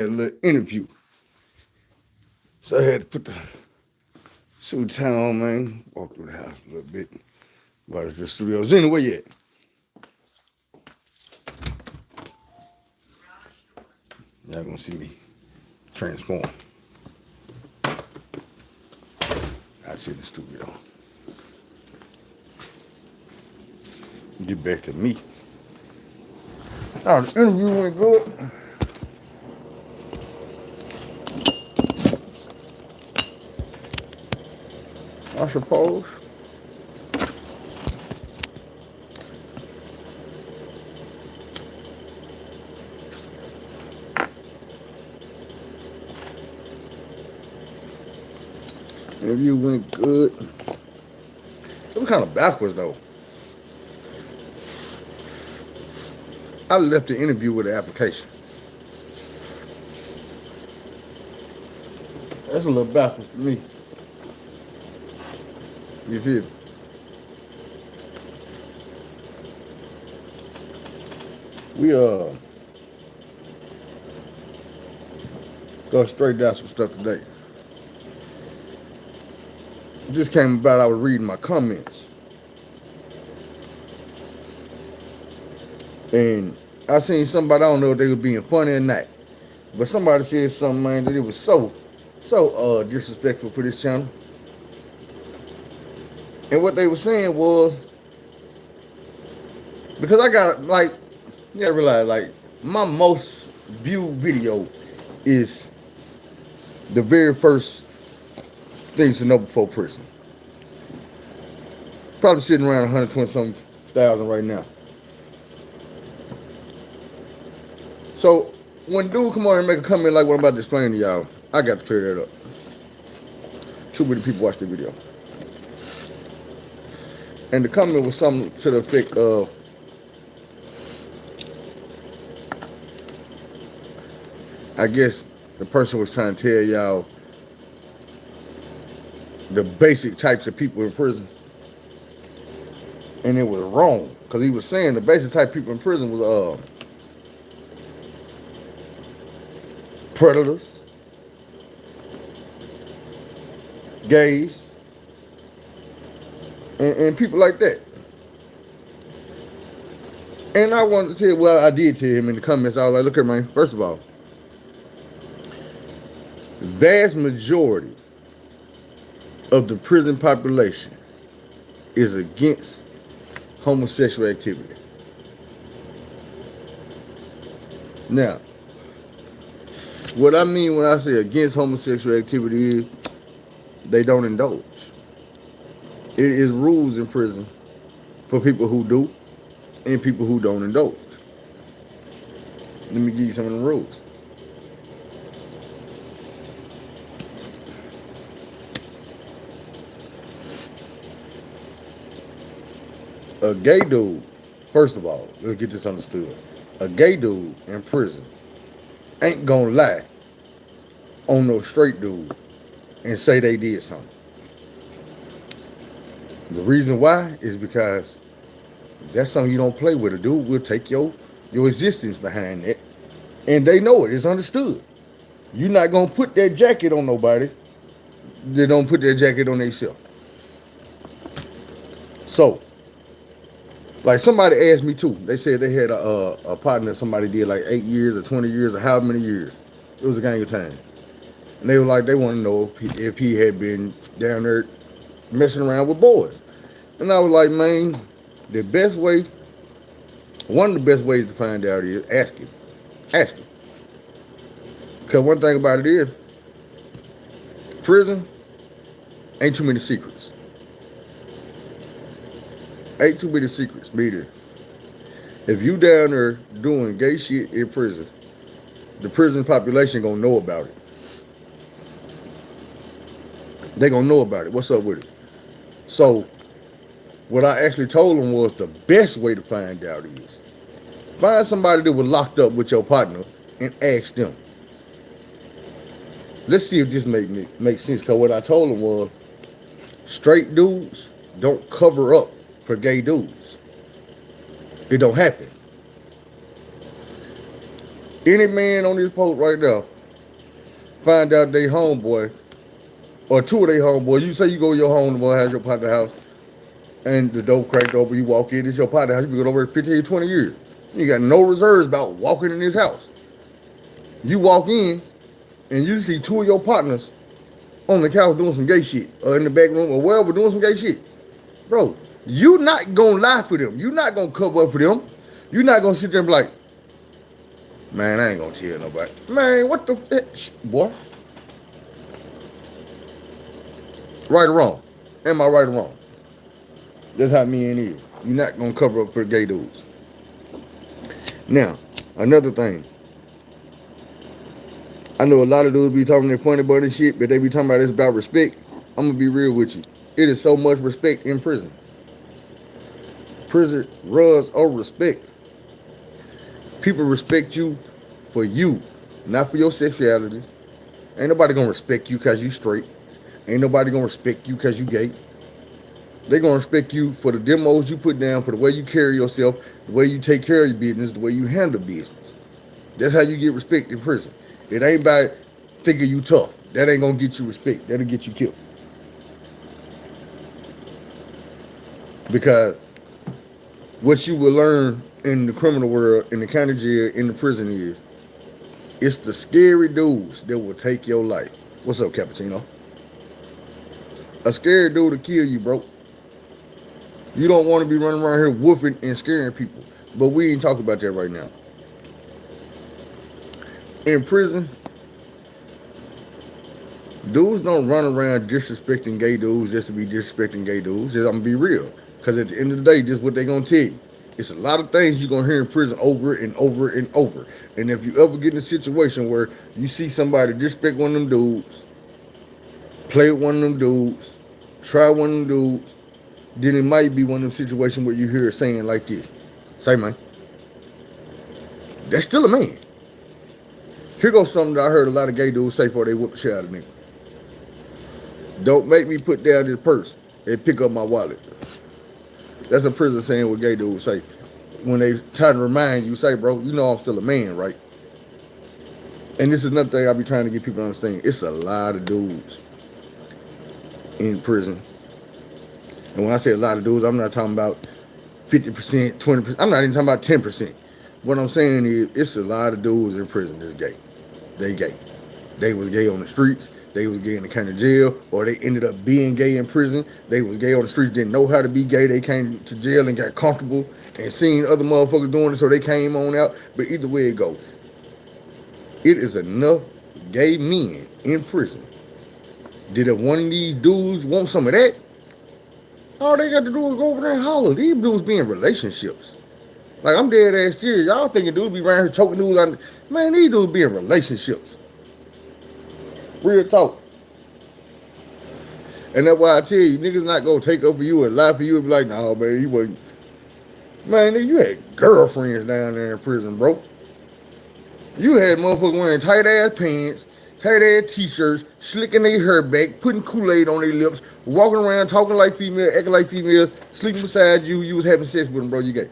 a little interview. So I had to put the suit tie on, man. Walk through the house a little bit. But it's the studios. Anyway, yet. Y'all gonna see me transform. I see the studio. Get back to me. Oh, the interview went good. I suppose. Interview went good. It was kind of backwards though. I left the interview with the application. That's a little backwards to me. You feel me? We go straight down some stuff today. It just came about. I was reading my comments, and I seen somebody. I don't know if they were being funny or not, but somebody said something, man, that it was so disrespectful for this channel. And what they were saying was, because I got, like, you gotta realize, like, my most viewed video is the very first things to know before prison. Probably sitting around 120-something thousand right now. So when dude come on and make a comment like what I'm about to explain to y'all, I got to clear that up. Too many people watch the video. And the comment was something to the effect of, I guess the person was trying to tell y'all the basic types of people in prison. And it was wrong. Because he was saying the basic type of people in prison was predators, gays, and people like that. And I wanted to tell, well, I did tell him in the comments, I was like, look here, man, first of all, the vast majority of the prison population is against homosexual activity. Now, what I mean when I say against homosexual activity is they don't indulge. It is rules in prison for people who do and people who don't indulge. Let me give you some of the rules. A gay dude, first of all, let's get this understood. A gay dude in prison ain't gonna lie on no straight dude and say they did something. The reason why is because that's something you don't play with. A dude will take your existence behind that. And they know it. It's understood. You're not gonna put that jacket on nobody that don't put that jacket on themselves. So, like somebody asked me too. They said they had a partner somebody did like 8 years or 20 years or however many years. It was a gang of time. And they were like, they want to know if he had been down there messing around with boys. And I was like, man, the best way, one of the best ways to find out is ask him. Ask him. Because one thing about it is, prison ain't too many secrets. Ain't too many secrets, meaning if you down there doing gay shit in prison, the prison population gonna know about it. They gonna know about it. What's up with it? So what I actually told them was the best way to find out is find somebody that was locked up with your partner and ask them. Let's see if this makes sense. Because what I told them was straight dudes don't cover up for gay dudes. It don't happen. Any man on this post right now find out they homeboy or two of their homeboys. You say you go to your home, the boy has your partner house, and the door cracked open. You walk in, it's your partner house. You been over 15, 20 years. You got no reserves about walking in this house. You walk in and you see two of your partners on the couch doing some gay shit, or in the back room, or wherever doing some gay shit. Bro, you not gonna lie for them. You not gonna cover up for them. You not gonna sit there and be like, man, I ain't gonna tell nobody. Man, what the boy? Right or wrong? Am I right or wrong? That's how men is. You're not gonna cover up for gay dudes. Now, another thing. I know a lot of dudes be talking their funny about this shit, but they be talking about it's about respect. I'm gonna be real with you. It is so much respect in prison. Prison runs over respect. People respect you for you, not for your sexuality. Ain't nobody gonna respect you because you straight. Ain't nobody gonna respect you because you gay. They gonna respect you for the demos you put down, for the way you carry yourself, the way you take care of your business, the way you handle business. That's how you get respect in prison. It ain't about thinking you tough. That ain't gonna get you respect. That'll get you killed. Because what you will learn in the criminal world, in the county jail, in the prison is, it's the scary dudes that will take your life. What's up, Cappuccino? A scary dude will kill you, bro. You don't want to be running around here whooping and scaring people. But we ain't talking about that right now. In prison, dudes don't run around disrespecting gay dudes just to be disrespecting gay dudes. I'm going to be real. Because at the end of the day, this is what they're going to tell you. It's a lot of things you're going to hear in prison over and over and over. And if you ever get in a situation where you see somebody disrespect one of them dudes, play with one of them dudes, try one of them dudes, then it might be one of them situations where you hear it saying like this. Say, man, that's still a man. Here goes something that I heard a lot of gay dudes say before they whoop the shit out of niggas. Don't make me put down this purse and pick up my wallet. That's a prison saying what gay dudes say. When they try to remind you, say, bro, you know I'm still a man, right? And this is another thing I be trying to get people to understand. It's a lot of dudes in prison. And when I say a lot of dudes, I'm not talking about 50%, 20%. I'm not even talking about 10%. What I'm saying is it's a lot of dudes in prison that's gay. They gay. They was gay on the streets. They was gay in the county jail, or they ended up being gay in prison. They was gay on the streets, didn't know how to be gay. They came to jail and got comfortable and seen other motherfuckers doing it, so they came on out. But either way it goes, it is enough gay men in prison that if one of these dudes want some of that, all they got to do is go over there and holler. These dudes be in relationships. Like, I'm dead ass serious. Y'all thinking dudes be around here choking dudes on. Man, these dudes be in relationships. Real talk. And that's why I tell you, niggas not gonna take up for you and lie for you and be like, nah, man, he wasn't. Man, nigga, you had girlfriends down there in prison, bro. You had motherfuckers wearing tight ass pants, tight ass t-shirts, slicking their hair back, putting Kool-Aid on their lips, walking around talking like females, acting like females, sleeping beside you. You was having sex with them, bro. You gay.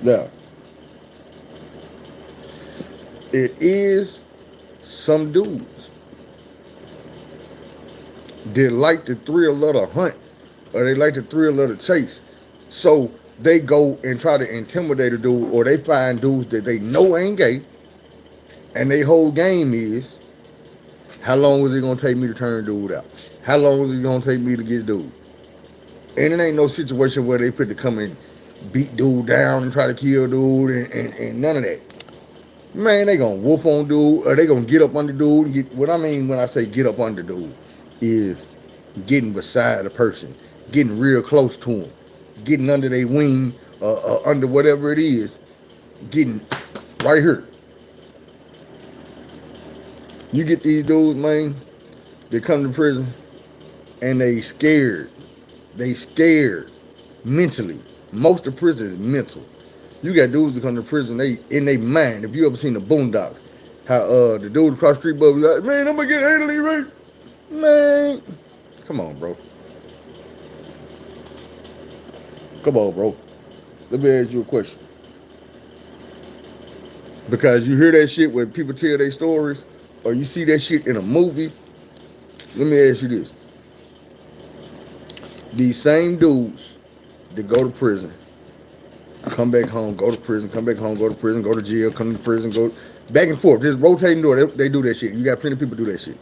Now, it is some dudes that like the thrill of the hunt, or they like the thrill of the chase. So they go and try to intimidate a dude, or they find dudes that they know ain't gay, and their whole game is, how long was it gonna take me to turn dude out? How long was it gonna take me to get dude? And it ain't no situation where they fit to come and beat dude down and try to kill dude and none of that. Man, they gonna whoop on dude, or they gonna get up under dude and get, what I mean when I say get up under dude is getting beside the person, getting real close to him, getting under their wing, under whatever it is, getting right here. You get these dudes, man, they come to prison and they scared. They scared mentally. Most of prison is mental. You got dudes that come to prison, they in their mind. If you ever seen the Boondocks, how the dude across the street be like, man, I'm gonna get anally raped. Man, come on, bro. Come on, bro. Let me ask you a question. Because you hear that shit when people tell their stories, or you see that shit in a movie. Let me ask you this. These same dudes that go to prison, come back home, go to prison, come back home, go to prison, go to jail, come to prison, go back and forth. Just rotating door. They do that shit. You got plenty of people do that shit.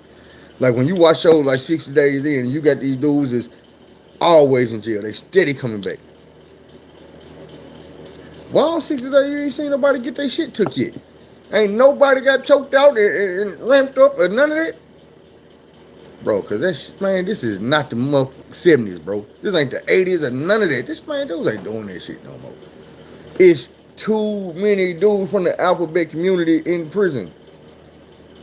Like when you watch shows like 60 Days In, and you got these dudes that's always in jail. They steady coming back. Well, 60 days, you ain't seen nobody get their shit took yet. Ain't nobody got choked out and lamped up or none of that. Bro, because that man, this is not the 70s, bro. This ain't the 80s or none of that. This man, those ain't doing that shit no more. It's too many dudes from the alphabet community in prison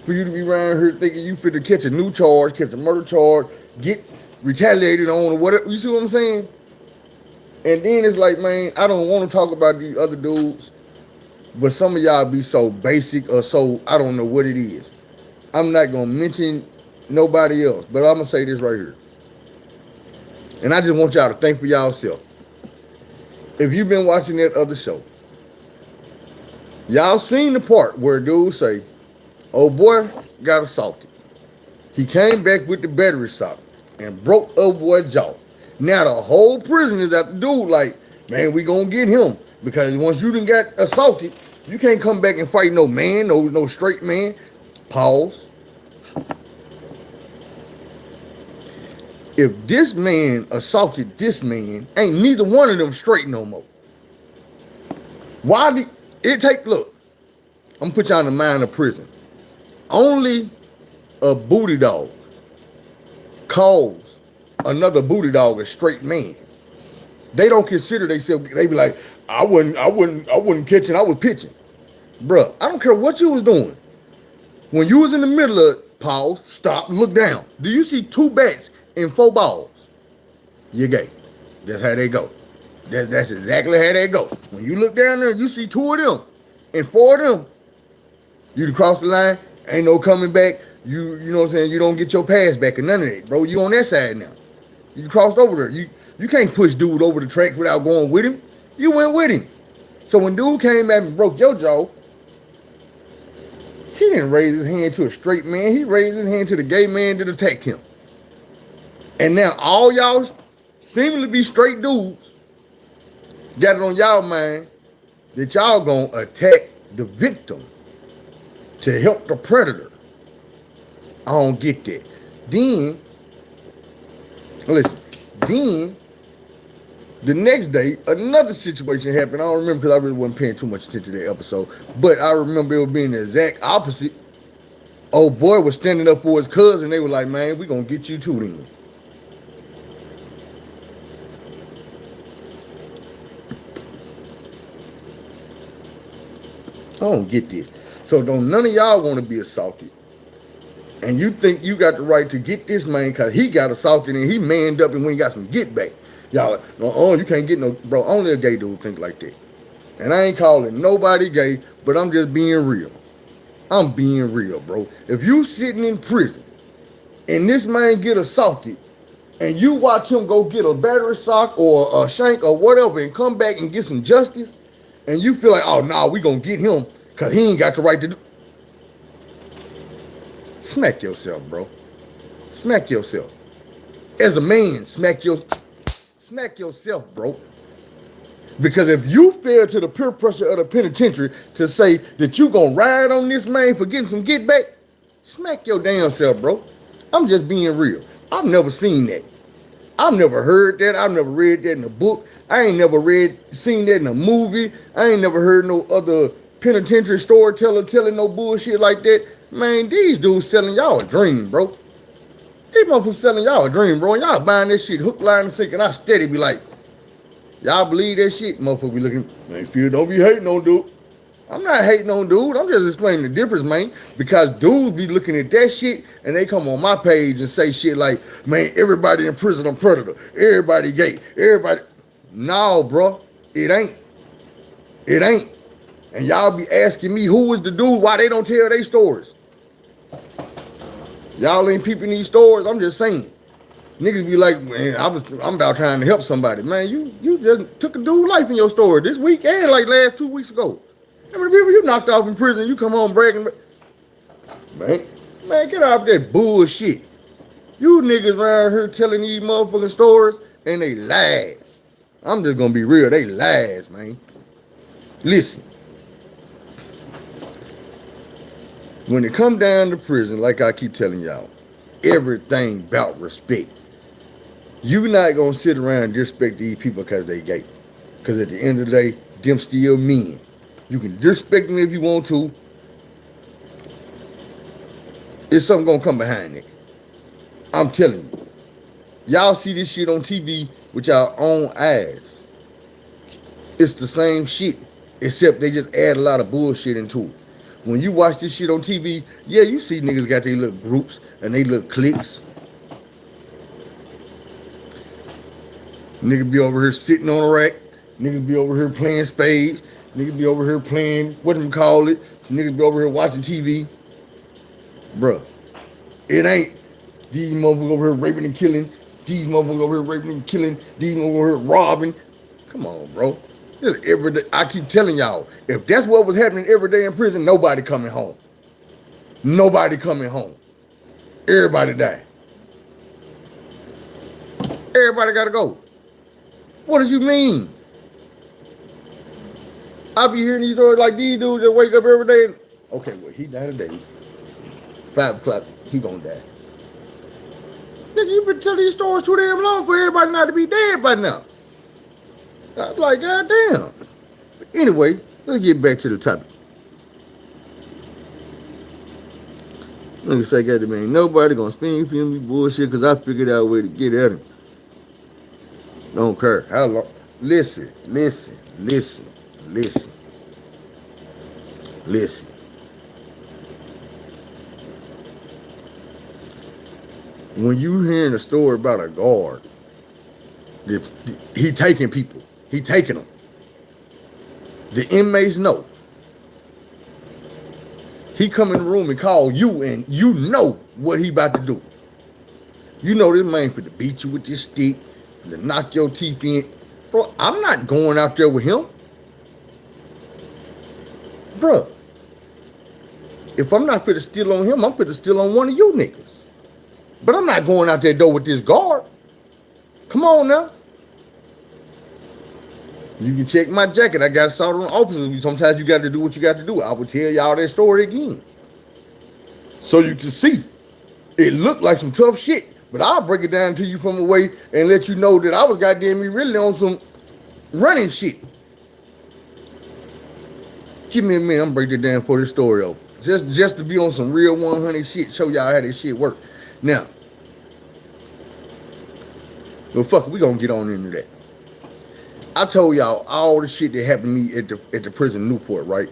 for you to be around here thinking you fit to catch a new charge, catch a murder charge, get retaliated on or whatever. You see what I'm saying? And then it's like, man, I don't want to talk about these other dudes, but some of y'all be so basic or so, I don't know what it is. I'm not going to mention nobody else, but I'm going to say this right here. And I just want y'all to think for y'allself. If you've been watching that other show, y'all seen the part where dudes say, oh boy got assaulted. He came back with the battery sock and broke old boy's jaw. Now the whole prison is at the dude like, man, we gonna get him. Because once you done got assaulted, you can't come back and fight no man, no straight man. Pause. If this man assaulted this man, ain't neither one of them straight no more. Why did it take, look, I'm gonna put y'all in the mind of prison. Only a booty dog calls another booty dog a straight man. They don't consider themselves, they be like, I wasn't catching, I was pitching. Bruh, I don't care what you was doing. When you was in the middle of pause, stop, look down. Do you see 2 bats and 4 balls? You're gay. That's how they go. That's exactly how they go. When you look down there, you see 2 of them and 4 of them. You cross the line, ain't no coming back. You know what I'm saying? You don't get your pass back or none of that, bro. You on that side now. You crossed over there. You can't push dude over the track without going with him. You went with him. So when dude came at me and broke your jaw, he didn't raise his hand to a straight man. He raised his hand to the gay man that attacked him. And now all y'all seemingly be straight dudes got it on y'all mind that y'all gonna attack the victim to help the predator. I don't get that. Then, listen, then the next day, another situation happened. I don't remember because I really wasn't paying too much attention to that episode. But I remember it being the exact opposite. Old boy was standing up for his cousin. They were like, man, we gonna get you too then. I don't get this. So don't none of y'all want to be assaulted. And you think you got the right to get this man because he got assaulted and he manned up and when he got some get back. Y'all like, oh, you can't get no, bro, only a gay dude think like that. And I ain't calling nobody gay, but I'm just being real. I'm being real, bro. If you sitting in prison and this man get assaulted and you watch him go get a battery sock or a shank or whatever and come back and get some justice and you feel like, oh, nah, we gonna get him because he ain't got the right to do. Smack yourself, bro. Smack yourself. As a man, smack yourself, bro. Because if you fail to the peer pressure of the penitentiary to say that you gonna ride on this man for getting some get back, smack your damn self, bro. I'm just being real. I've never seen that. I've never heard that. I've never read that in a book. I ain't never seen that in a movie. I ain't never heard no other penitentiary storyteller telling no bullshit like that. Man, these dudes selling y'all a dream, bro. These motherfuckers selling y'all a dream, bro. And y'all buying that shit hook, line, and sinker. And I steady be like, y'all believe that shit? Motherfucker be looking, man, Phil, don't be hating on dude. I'm not hating on dude. I'm just explaining the difference, man. Because dudes be looking at that shit and they come on my page and say shit like, man, everybody in prison a predator. Everybody gay. Everybody. No, bro. It ain't. It ain't. And y'all be asking me who was the dude, why they don't tell their stories. Y'all ain't peeping these stories. I'm just saying. Niggas be like, man, I'm about trying to help somebody. Man, you just took a dude's life in your story this week and like last 2 weeks ago. How many people you knocked off in prison? You come home bragging, man, get off that bullshit. You niggas around here telling these motherfucking stories and they lies. I'm just gonna be real, they lies, man. Listen, when it come down to prison, like I keep telling y'all, everything about respect. You not gonna sit around and disrespect these people because they gay. Because at the end of the day, them still men. You can disrespect them if you want to. It's something gonna come behind it. I'm telling you. Y'all see this shit on TV with y'all own eyes. It's the same shit, except they just add a lot of bullshit into it. When you watch this shit on TV, yeah, you see niggas got their little groups and they little cliques. Niggas be over here sitting on a rack. Niggas be over here playing spades. Niggas be over here playing, whatchamacallit. Niggas be over here watching TV. Bruh, it ain't these motherfuckers over here raping and killing. These motherfuckers over here raping and killing. These motherfuckers over here robbing. Come on, bro. Just every day. I keep telling y'all, if that's what was happening every day in prison, nobody coming home. Nobody coming home. Everybody die. Everybody gotta go. What does you mean? I be hearing these stories like these dudes that wake up every day and, okay, well, he died today. 5 o'clock, he gonna die. Nigga, you been telling these stories too damn long for everybody not to be dead by now. I'm like, God damn. But anyway, let's get back to the topic. Nigga say, goddamn, ain't nobody gonna spin me bullshit because I figured out a way to get at him. Don't care how long. Listen. When you hearing a story about a guard, he taking people. He taking them. The inmates know. He come in the room and call you and you know what he about to do. You know this man for to beat you with this stick, to knock your teeth in. Bro, I'm not going out there with him. Bro, if I'm not fit to steal on him, I'm fit to steal on one of you niggas. But I'm not going out that door with this guard. Come on now. You can check my jacket. I got soldered on officers. Sometimes you got to do what you got to do. I will tell y'all that story again. So you can see. It looked like some tough shit. But I'll break it down to you from away and let you know that I was goddamn me really on some running shit. Give me a minute. I'm breaking it down for this story over. Just to be on some real 100 shit. Show y'all how this shit work. Now. Well, fuck it. We gonna get on into that. I told y'all all the shit that happened to me at the prison in Newport, right?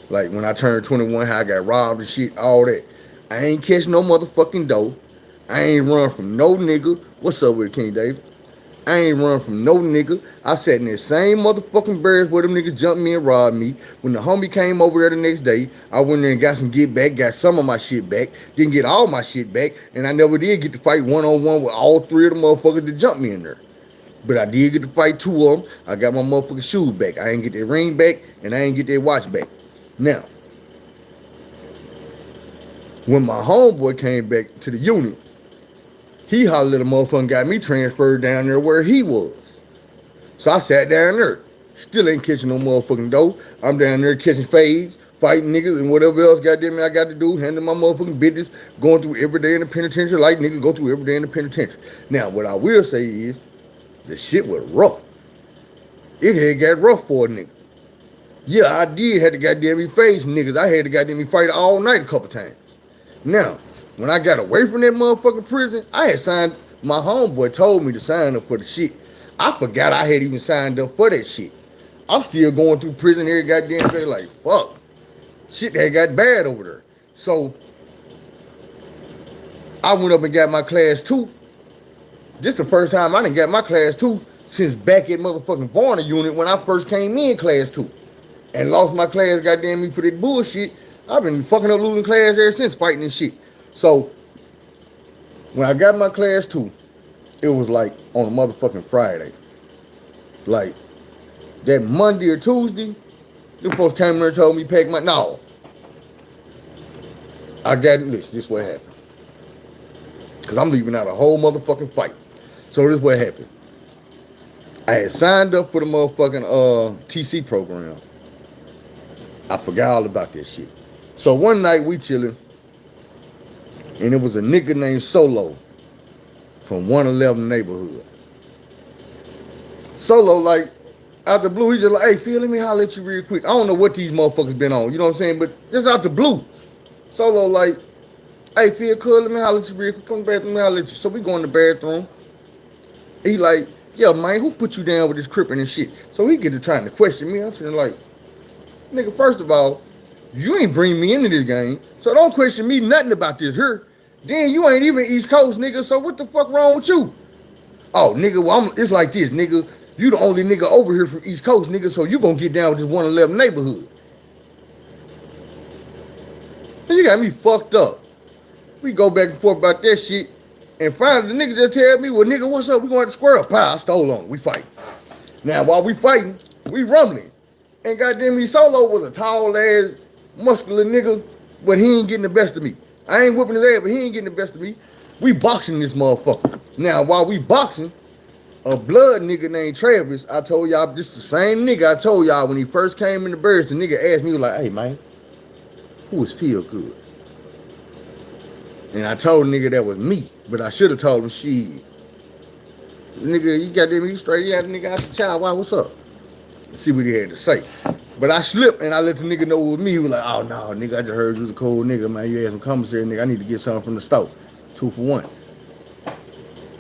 Like when I turned 21, how I got robbed and shit, all that. I ain't catch no motherfucking dough. I ain't run from no nigga. What's up with King David? I ain't run from no nigga. I sat in that same motherfucking barracks where them niggas jumped me and robbed me. When the homie came over there the next day, I went there and got some get back, got some of my shit back, didn't get all my shit back, and I never did get to fight one-on-one with all 3 of the motherfuckers that jumped me in there. But I did get to fight 2 of them. I got my motherfucking shoes back. I ain't get that ring back, and I ain't get that watch back. Now, when my homeboy came back to the unit, he hollered at a motherfucker and got me transferred down there where he was. So I sat down there. Still ain't catching no motherfucking dough. I'm down there catching fades, fighting niggas, and whatever else goddamn I got to do, handling my motherfucking business, going through every day in the penitentiary like niggas go through every day in the penitentiary. Now, what I will say is, the shit was rough. It had got rough for a nigga. Yeah, I did have to goddamn me face niggas. I had to goddamn me fight all night a couple times. Now, when I got away from that motherfucking prison, I had signed, my homeboy told me to sign up for the shit. I forgot I had even signed up for that shit. I'm still going through prison every goddamn day like, fuck. Shit had got bad over there. So, I went up and got my class 2. This the first time I done got my class 2 since back at motherfucking Varner unit when I first came in class 2. And lost my class goddamn me for that bullshit. I've been fucking up losing class ever since fighting this shit. So, when I got my class 2, it was like on a motherfucking Friday. Like, that Monday or Tuesday, Them folks came there and told me pack my, no. I got this what happened. Because I'm leaving out a whole motherfucking fight. So this what happened. I had signed up for the motherfucking TC program. I forgot all about that shit. So one night we chilling, and it was a nigga named Solo from 111 neighborhood. Solo, like, out the blue, he's just like, hey, Phil, let me holler at you real quick. I don't know what these motherfuckers been on, you know what I'm saying? But just out the blue. Solo, like, hey, Phil, cool, let me holler at you real quick. Come to the bathroom, let me holler at you. So we go in the bathroom. He like, yeah, man, who put you down with this crippin' and shit? So he get to trying to question me. I'm saying, like, nigga, first of all, you ain't bring me into this game, so don't question me nothing about this here. Then you ain't even East Coast, nigga, so what the fuck wrong with you? Oh, nigga, well, it's like this, nigga. You the only nigga over here from East Coast, nigga, so you gonna get down with this 111 neighborhood. And you got me fucked up. We go back and forth about that shit, and finally the nigga just tell me, well, nigga, what's up? We going to square up. I stole on. We fighting. Now, while we fighting, we rumbling. And goddamn me, Solo was a tall ass, muscular nigga, but he ain't getting the best of me. I ain't whipping his ass, but he ain't getting the best of me. We boxing this motherfucker. Now, while we boxing, a blood nigga named Travis, I told y'all, this is the same nigga I told y'all when he first came in the birds. The nigga asked me, he was like, hey, man, who was Feel Good? And I told the nigga that was me, but I should have told him, shit. Nigga, you got them, you straight, you got the nigga out the child, why, what's up? See what he had to say. But I slipped and I let the nigga know it was me. He was like, oh, no, nigga, I just heard you was a cool nigga, man. You had some commissary, nigga. I need to get something from the store. 2 for 1.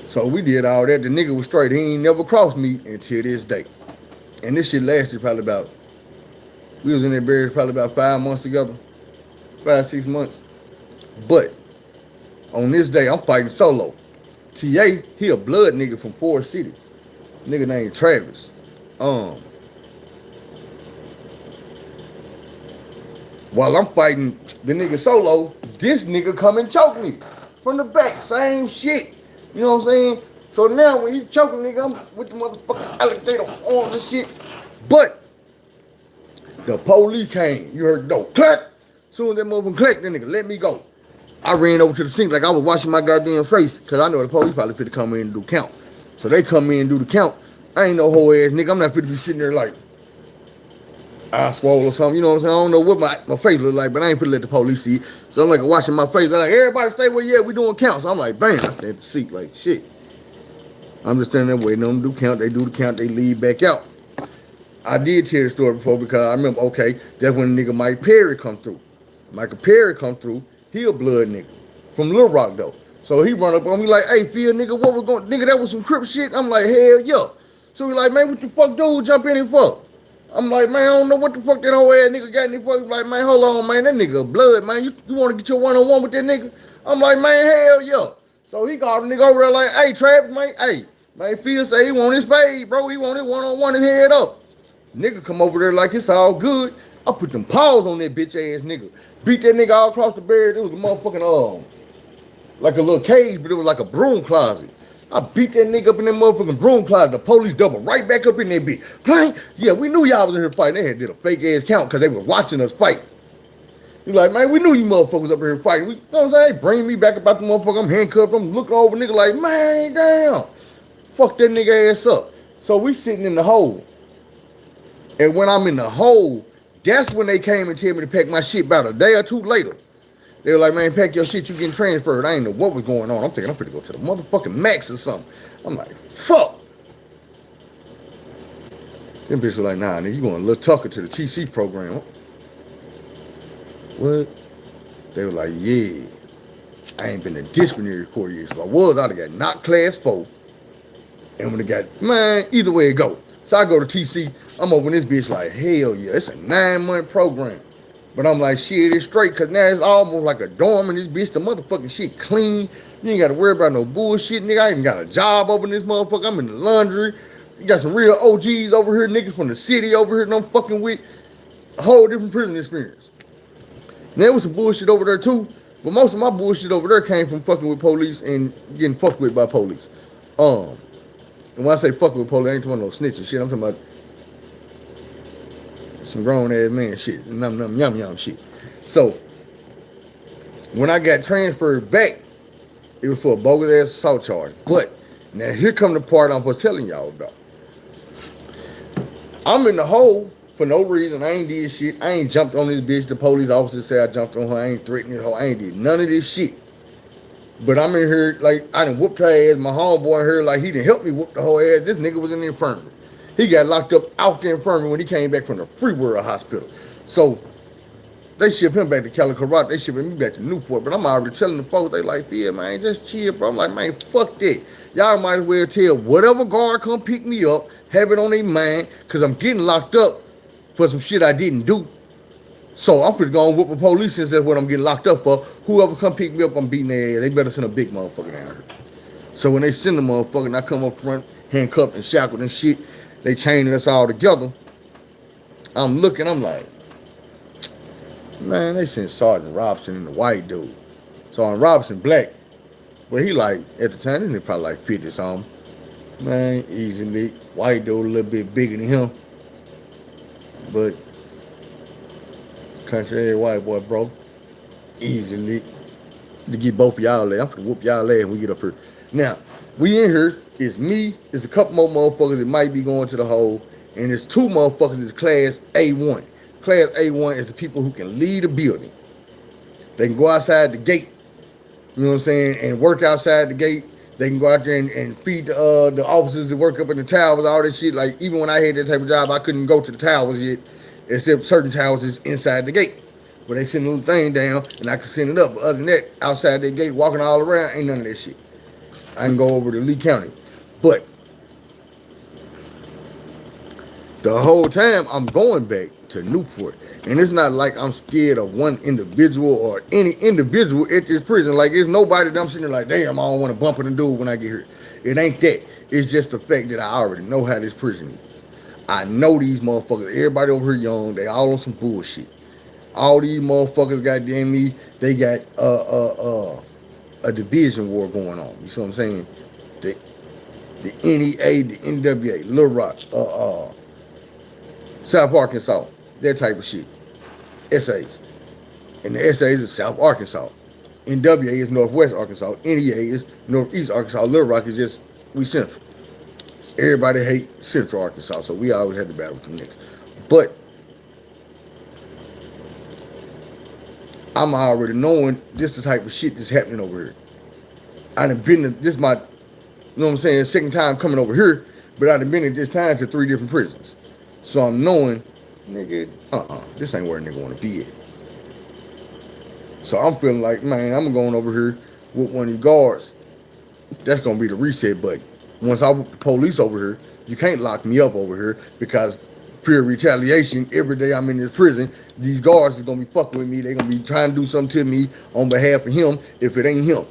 So we did all that. The nigga was straight. He ain't never crossed me until this day. And this shit lasted probably about, we was in that barracks probably about 5 months together. 5, 6 months. But on this day, I'm fighting Solo. TA, he a blood nigga from Forest City. Nigga named Travis. While I'm fighting the nigga Solo, this nigga come and choke me from the back. Same shit. You know what I'm saying? So now when you choking nigga, I'm with the motherfucking alligator arms and shit. But the police came. You heard the door clack. Soon as that motherfucker clacked, that nigga let me go. I ran over to the sink like I was washing my goddamn face because I know the police probably fit to come in and do count. So they come in and do the count. I ain't no whole ass nigga. I'm not fit to be sitting there like eye swole or something. You know what I'm saying? I don't know what my face look like, but I ain't fit to let the police see it. So I'm like washing my face. They're like, everybody stay where you at. We doing count. So I'm like, bam, I stand at the seat like shit. I'm just standing there waiting on them to do count. They do the count. They leave back out. I did tell the story before because I remember, okay, that's when the nigga Mike Perry come through. Michael Perry come through. He a blood nigga from Little Rock though. So he run up on me like, hey, Phil, nigga, what was going, nigga, that was some Crip shit. I'm like, hell yeah. So he like, man, what the fuck dude jump in and fuck? I'm like, man, I don't know what the fuck that whole ass nigga got in his fuck. He's like, man, hold on, man, that nigga blood, man. You want to get your one-on-one with that nigga? I'm like, man, hell yeah. So he got a nigga over there like, hey, Travis, man, hey, man, Phil say he want his fade, bro. He want it one-on-one his head up. Nigga come over there like it's all good. I put them paws on that bitch ass nigga. Beat that nigga all across the bed. It was a motherfucking, like a little cage, but it was like a broom closet. I beat that nigga up in that motherfucking broom closet. The police double right back up in that bitch. Plank. Yeah, we knew y'all was in here fighting. They had did a fake ass count because they were watching us fight. You like, man, we knew you motherfuckers up here fighting. You know what I'm saying? Bring me back about the motherfucker. I'm handcuffed. I'm looking over nigga like, man, damn. Fuck that nigga ass up. So we sitting in the hole. And when I'm in the hole, that's when they came and tell me to pack my shit about a day or two later. They were like, man, pack your shit, you getting transferred. I ain't know what was going on. I'm thinking I'm finna go to the motherfucking max or something. I'm like, fuck. Them bitches were like, nah, nigga, you going a little Tucker to the TC program. What? They were like, yeah. I ain't been to disciplinary court years. If I was, I'd have got knocked class 4. And when it got, man, either way it go. So I go to TC, I'm over this bitch like, hell yeah, it's a 9-month program. But I'm like, shit, it's straight, because now it's almost like a dorm in this bitch. The motherfucking shit clean. You ain't got to worry about no bullshit, nigga. I ain't got a job over in this motherfucker. I'm in the laundry. You got some real OGs over here, niggas from the city over here that I'm fucking with. A whole different prison experience. And there was some bullshit over there too, but most of my bullshit over there came from fucking with police and getting fucked with by police. And when I say fuck with police, I ain't talking about no snitching shit. I'm talking about Some grown ass man shit. Num num yum yum shit. So when I got transferred back, it was for a bogus ass assault charge. But now here come the part I was telling y'all about. I'm in the hole for no reason. I ain't did shit. I ain't jumped on this bitch. The police officer said I jumped on her. I ain't threatened this hoe. I ain't did none of this shit. But I'm in here like I done whooped her ass. My homeboy in here like he done helped me whoop the whole ass. This nigga was in the infirmary. He got locked up out the infirmary when he came back from the Free World Hospital. So they ship him back to Calico Rock. They shipping me back to Newport. But I'm already telling the folks, they like, yeah, man, just chill, bro. I'm like, man, fuck that. Y'all might as well tell whatever guard come pick me up, have it on their mind, because I'm getting locked up for some shit I didn't do. So I'm finna go and whoop the police since that's what I'm getting locked up for. Whoever come pick me up, I'm beating their ass. They better send a big motherfucker down here. So when they send the motherfucker and I come up front, handcuffed and shackled and shit, they chaining us all together. I'm looking, I'm like, man, they sent Sergeant Robinson and the white dude. Sergeant Robinson black. But he like, at the time, this nigga probably like 50 something. Man, easily. White dude a little bit bigger than him. But country ass white boy, bro. Easily. To get both of y'all there. I'm gonna whoop y'all ass when we get up here. Now, we in here. It's me. It's a couple more motherfuckers that might be going to the hole. And it's two motherfuckers that's class A1. Class A1 is the people who can leave the building. They can go outside the gate, you know what I'm saying, and work outside the gate. They can go out there and feed the officers that work up in the towers, all this shit. Like, even when I had that type of job, I couldn't go to the towers yet, except certain towers is inside the gate. But they send a little thing down, and I can send it up. But other than that, outside that gate, walking all around, ain't none of that shit. I can go over to Lee County. But the whole time, I'm going back to Newport. And it's not like I'm scared of one individual or any individual at this prison. Like, it's nobody that I'm sitting there like, damn, I don't want to bump into dude when I get here. It ain't that. It's just the fact that I already know how this prison is. I know these motherfuckers. Everybody over here young. They all on some bullshit. All these motherfuckers, goddamn me, they got a division war going on. You see what I'm saying? The NEA, the NWA, Little Rock, South Arkansas, that type of shit. SAs. And the SAs is South Arkansas. NWA is Northwest Arkansas. NEA is Northeast Arkansas. Little Rock is just, we central. Everybody hate Central Arkansas, so we always had to battle with them niggas. But I'm already knowing this the type of shit that's happening over here. I done been to, this my, you know what I'm saying, second time coming over here, but I done been at this time to 3 different prisons. So I'm knowing, nigga, this ain't where a nigga want to be at. So I'm feeling like, man, I'm going over here with one of these guards. That's going to be the reset button. Once I whip the police over here, you can't lock me up over here because fear of retaliation. Every day I'm in this prison, these guards is going to be fucking with me. They're going to be trying to do something to me on behalf of him if it ain't him.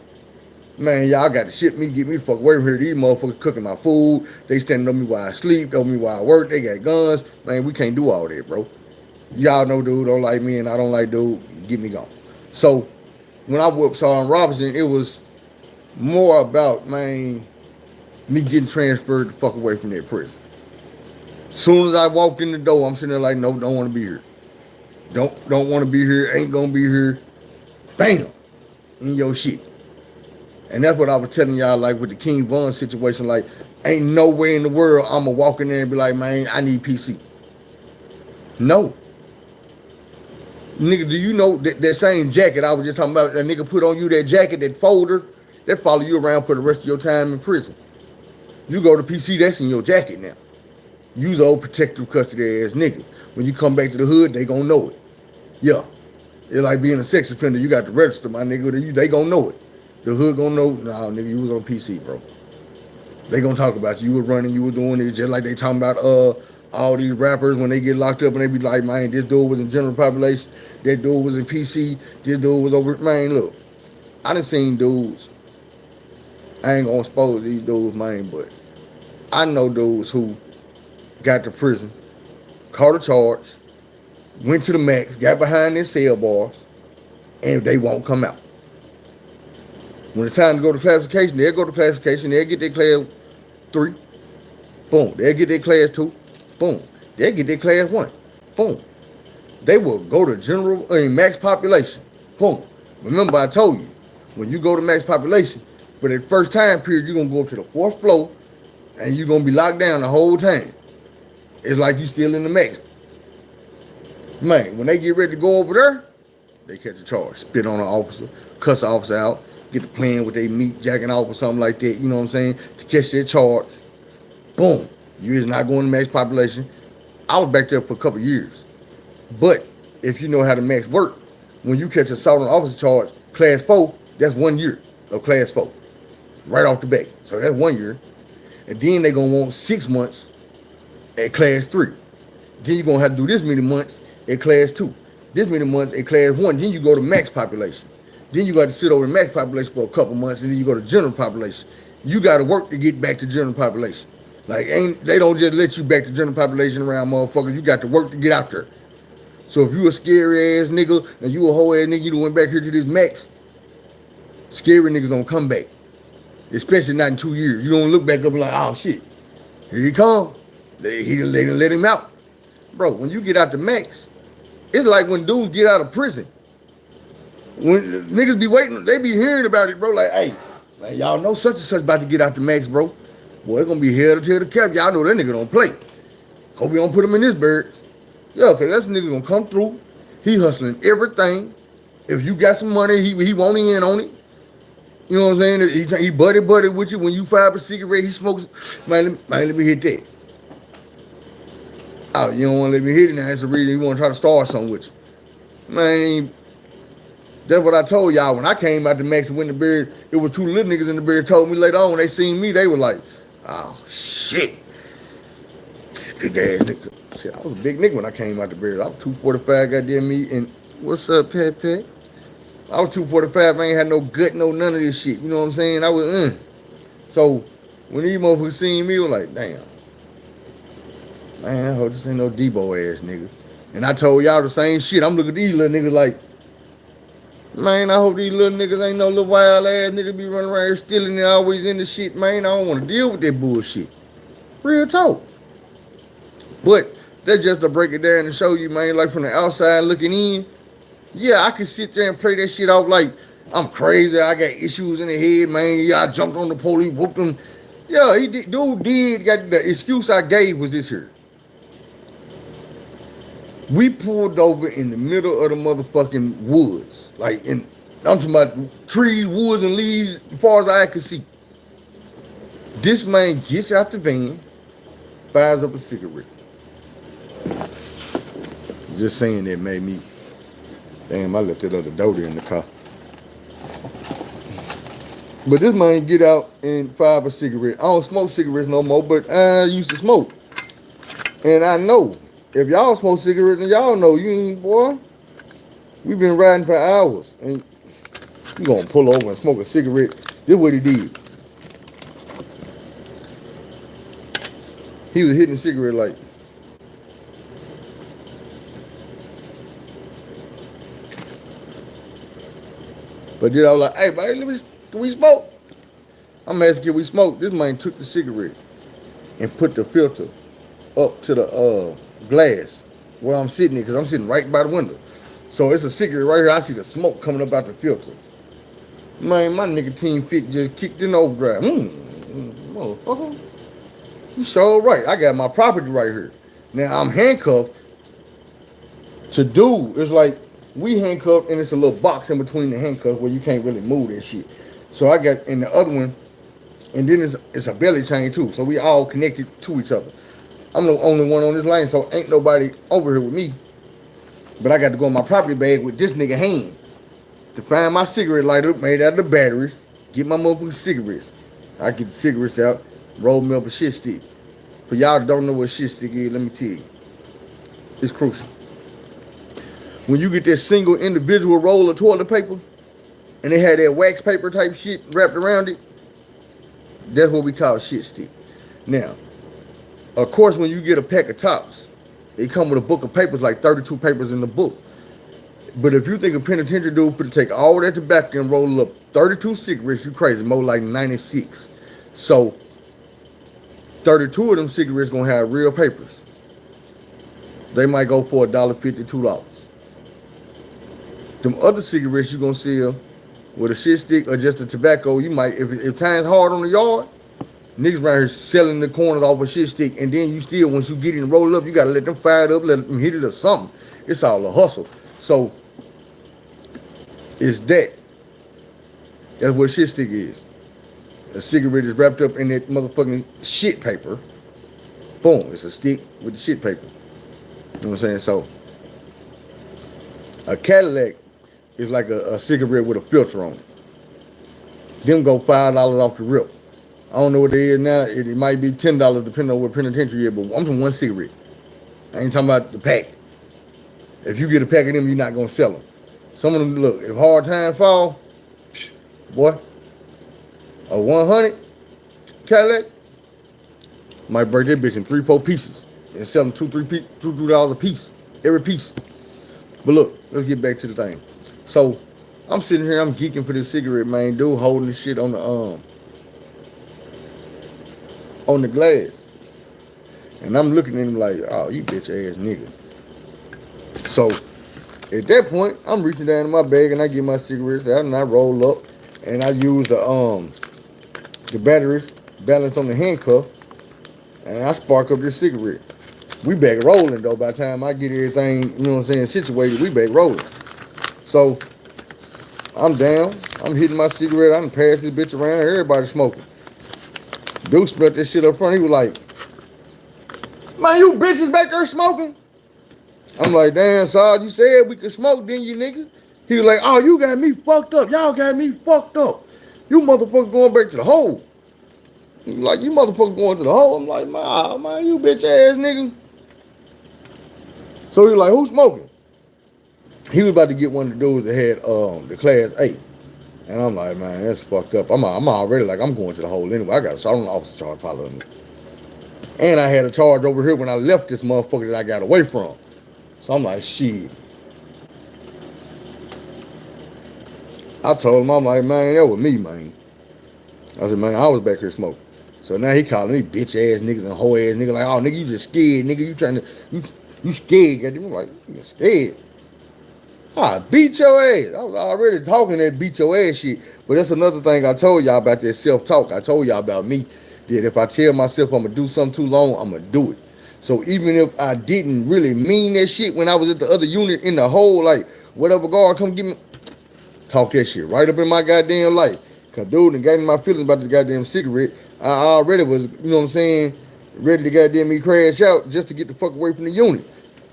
Man, y'all got to ship me, get me fuck away from here. These motherfuckers cooking my food. They standing on me while I sleep, on me while I work. They got guns. Man, we can't do all that, bro. Y'all know dude don't like me and I don't like dude. Get me gone. So when I whooped Sergeant Robinson, it was more about, man, me getting transferred the fuck away from that prison. Soon as I walked in the door, I'm sitting there like, no, don't want to be here. Don't want to be here. Ain't gonna be here. Bam, in your shit. And that's what I was telling y'all, like with the King Von situation. Like, ain't no way in the world I'm gonna walk in there and be like, man, I need PC. No. Nigga, do you know that same jacket I was just talking about, that nigga put on you, that jacket, that folder, that follow you around for the rest of your time in prison. You go to PC, that's in your jacket now. You's old protective custody ass nigga. When you come back to the hood, they gonna know it. Yeah. It's like being a sex offender. You got to register, my nigga. They gonna know it. The hood gonna know, nah, nigga, you was on PC, bro. They gonna talk about you. You were running, you were doing it, just like they talking about all these rappers when they get locked up and they be like, man, this dude was in general population, that dude was in PC, this dude was over, man, look. I done seen dudes, I ain't gonna expose these dudes, man, but I know dudes who got to prison, caught a charge, went to the max, got behind their cell bars, and they won't come out. When it's time to go to classification, they'll go to classification, they'll get their class 3, boom. They'll get their class 2, boom. They'll get their class 1, boom. They will go to max population. Boom. Remember, I told you, when you go to max population, for that first time period, you're going to go to the 4th floor, and you're going to be locked down the whole time. It's like you still in the max. Man, when they get ready to go over there, they catch a charge. Spit on an officer, cuss the officer out, get to playing with their meat, jacking off or something like that, you know what I'm saying, to catch their charge. Boom. You is not going to max population. I was back there for a couple years. But if you know how the max work, when you catch assault on officer charge, class 4, that's 1 year of class 4. Right off the bat. So that's 1 year. And then they're going to want 6 months at class 3. Then you're going to have to do this many months at class 2. This many months at class 1. Then you go to max population. Then you got to sit over in max population for a couple months, and then you go to general population. You got to work to get back to general population. Like, they don't just let you back to general population around motherfuckers. You got to work to get out there. So if you a scary ass nigga and you a whole ass nigga, you done went back here to this max, scary niggas don't come back. Especially not in 2 years. You don't look back up and like, oh shit, here he come. They done let him out. Bro, when you get out the max, it's like when dudes get out of prison. When niggas be waiting, they be hearing about it, bro. Like, hey, man, y'all know such and such about to get out the max, bro. Boy, it's gonna be hell to tear the cap. Y'all know that nigga don't play. Hope we don't put him in this bird. Yeah, cause that's nigga gonna come through. He hustling everything. If you got some money, he won't in on it. You know what I'm saying? He buddy with you. When you fire up a cigarette, he smokes. Man, let me hit that. Oh, you don't want to let me hit it now. That's the reason you want to try to start something with you. Man, that's what I told y'all. When I came out the max and went to bed, it was 2 little niggas in the bed told me later on when they seen me, they were like, oh, shit. Big ass nigga. Shit, I was a big nigga when I came out the bed. I was 245, goddamn me. And what's up, Pat? I was 245. I ain't had no gut, no none of this shit. You know what I'm saying? I was, So when these motherfuckers seen me, they were like, damn. Man, I hope this ain't no Debo ass nigga. And I told y'all the same shit. I'm looking at these little niggas like, man, I hope these little niggas ain't no little wild ass niggas be running around here stealing and always in the shit, man. I don't want to deal with that bullshit. Real talk. But that's just to break it down and show you, man, like from the outside looking in. Yeah, I can sit there and play that shit off like I'm crazy. I got issues in the head, man. Yeah, I jumped on the police, whooped him. Yeah, dude did. Got the excuse I gave was this here. We pulled over in the middle of the motherfucking woods. Like, I'm talking about trees, woods, and leaves as far as I could see. This man gets out the van, fires up a cigarette. Just saying that made me, damn, I left that other doty in the car. But this man get out and fire up a cigarette. I don't smoke cigarettes no more, but I used to smoke. And I know. If y'all smoke cigarettes, then y'all know you ain't, boy. We been riding for hours. And you gonna pull over and smoke a cigarette. This what he did. He was hitting the cigarette like. But then I was like, hey, man, can we smoke? I'm asking, can we smoke? This man took the cigarette and put the filter up to the glass where I'm sitting in, because I'm sitting right by the window. So it's a cigarette right here. I see the smoke coming up out the filter. Man, my nicotine fit just kicked in overdrive. Motherfucker. You sure right. I got my property right here. Now I'm handcuffed. To do, it's like we handcuffed and it's a little box in between the handcuffs where you can't really move that shit. So I got in the other one, and then it's a belly chain too. So we all connected to each other. I'm the only one on this lane, so ain't nobody over here with me. But I got to go in my property bag with this nigga hand to find my cigarette lighter made out of the batteries, get my motherfucking cigarettes. I get the cigarettes out, roll me up a shit stick. For y'all that don't know what shit stick is, let me tell you. It's crucial. When you get that single individual roll of toilet paper, and they had that wax paper type shit wrapped around it, that's what we call shit stick. Now, of course, when you get a pack of tops, they come with a book of papers, like 32 papers in the book. But if you think a penitentiary dude could take all that tobacco and roll up 32 cigarettes, you crazy. More like 96. So 32 of them cigarettes gonna have real papers. They might go for $1.50, $2. Them other cigarettes you gonna sell with a shit stick or just a tobacco, you might, if time's hard on the yard, niggas right here selling the corners off a shit stick, and then you still, once you get it and roll it up, you gotta let them fire it up, let them hit it or something. It's all a hustle. So it's that. That's what a shit stick is. A cigarette is wrapped up in that motherfucking shit paper. Boom, it's a stick with the shit paper. You know what I'm saying? So a Cadillac is like a cigarette with a filter on it. Them go $5 off the rip. I don't know what they is now. It might be $10 depending on what penitentiary you're, but I'm from one cigarette. I ain't talking about the pack. If you get a pack of them, you're not gonna sell them. Some of them, look, if hard time fall, boy, a 100 Cadillac might break that bitch in 3-4 pieces and sell them $2-3 a piece, every piece. But look, let's get back to the thing. So I'm sitting here, I'm geeking for this cigarette, man. Dude holding this shit on the glass. And I'm looking at him like, oh, you bitch ass nigga. So at that point, I'm reaching down in my bag and I get my cigarettes out and I roll up and I use the batteries balanced on the handcuff and I spark up this cigarette. We back rolling though. By the time I get everything, you know what I'm saying, situated, we back rolling. So I'm down. I'm hitting my cigarette. I done passed this bitch around. Everybody smoking. Dude smelled that shit up front. He was like, man, you bitches back there smoking? I'm like, damn, Sarge, you said we could smoke, didn't you, nigga? He was like, oh, you got me fucked up. Y'all got me fucked up. You motherfuckers going back to the hole. He was like, you motherfuckers going to the hole. I'm like, man, you bitch ass nigga. So he was like, who's smoking? He was about to get one of the dudes that had the class A. And I'm like, man, that's fucked up. I'm already like, I'm going to the hole anyway. I got a sergeant officer charge following me. And I had a charge over here when I left this motherfucker that I got away from. So I'm like, shit. I told him, I'm like, man, that was me, man. I said, man, I was back here smoking. So now he calling me bitch ass niggas and hoe ass nigga. Like, oh, nigga, you just scared, nigga. You trying to, you scared. Goddamn. I'm like, you scared. I beat your ass. I was already talking that beat your ass shit. But that's another thing I told y'all about that self-talk. I told y'all about me that if I tell myself I'm going to do something too long, I'm going to do it. So even if I didn't really mean that shit when I was at the other unit in the hole, like, whatever guard come get me, talk that shit right up in my goddamn life. Because dude done got in my feelings about this goddamn cigarette. I already was, you know what I'm saying, ready to goddamn me crash out just to get the fuck away from the unit.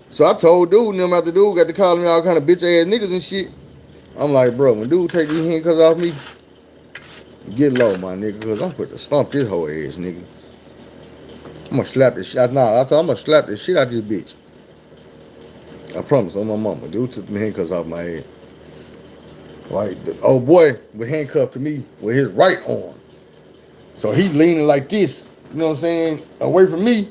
So I told dude and them after dude got to calling me all kind of bitch ass niggas and shit. I'm like, bro, when dude take these handcuffs off me, get low, my nigga, because I'm put to stomp this whole ass nigga. I'm gonna slap this shit. Nah, I thought I'm gonna slap this shit out this bitch. I promise on my mama. Dude took the handcuffs off my head. Like, the old boy was handcuffed to me with his right arm. So he leaning like this, you know what I'm saying, away from me.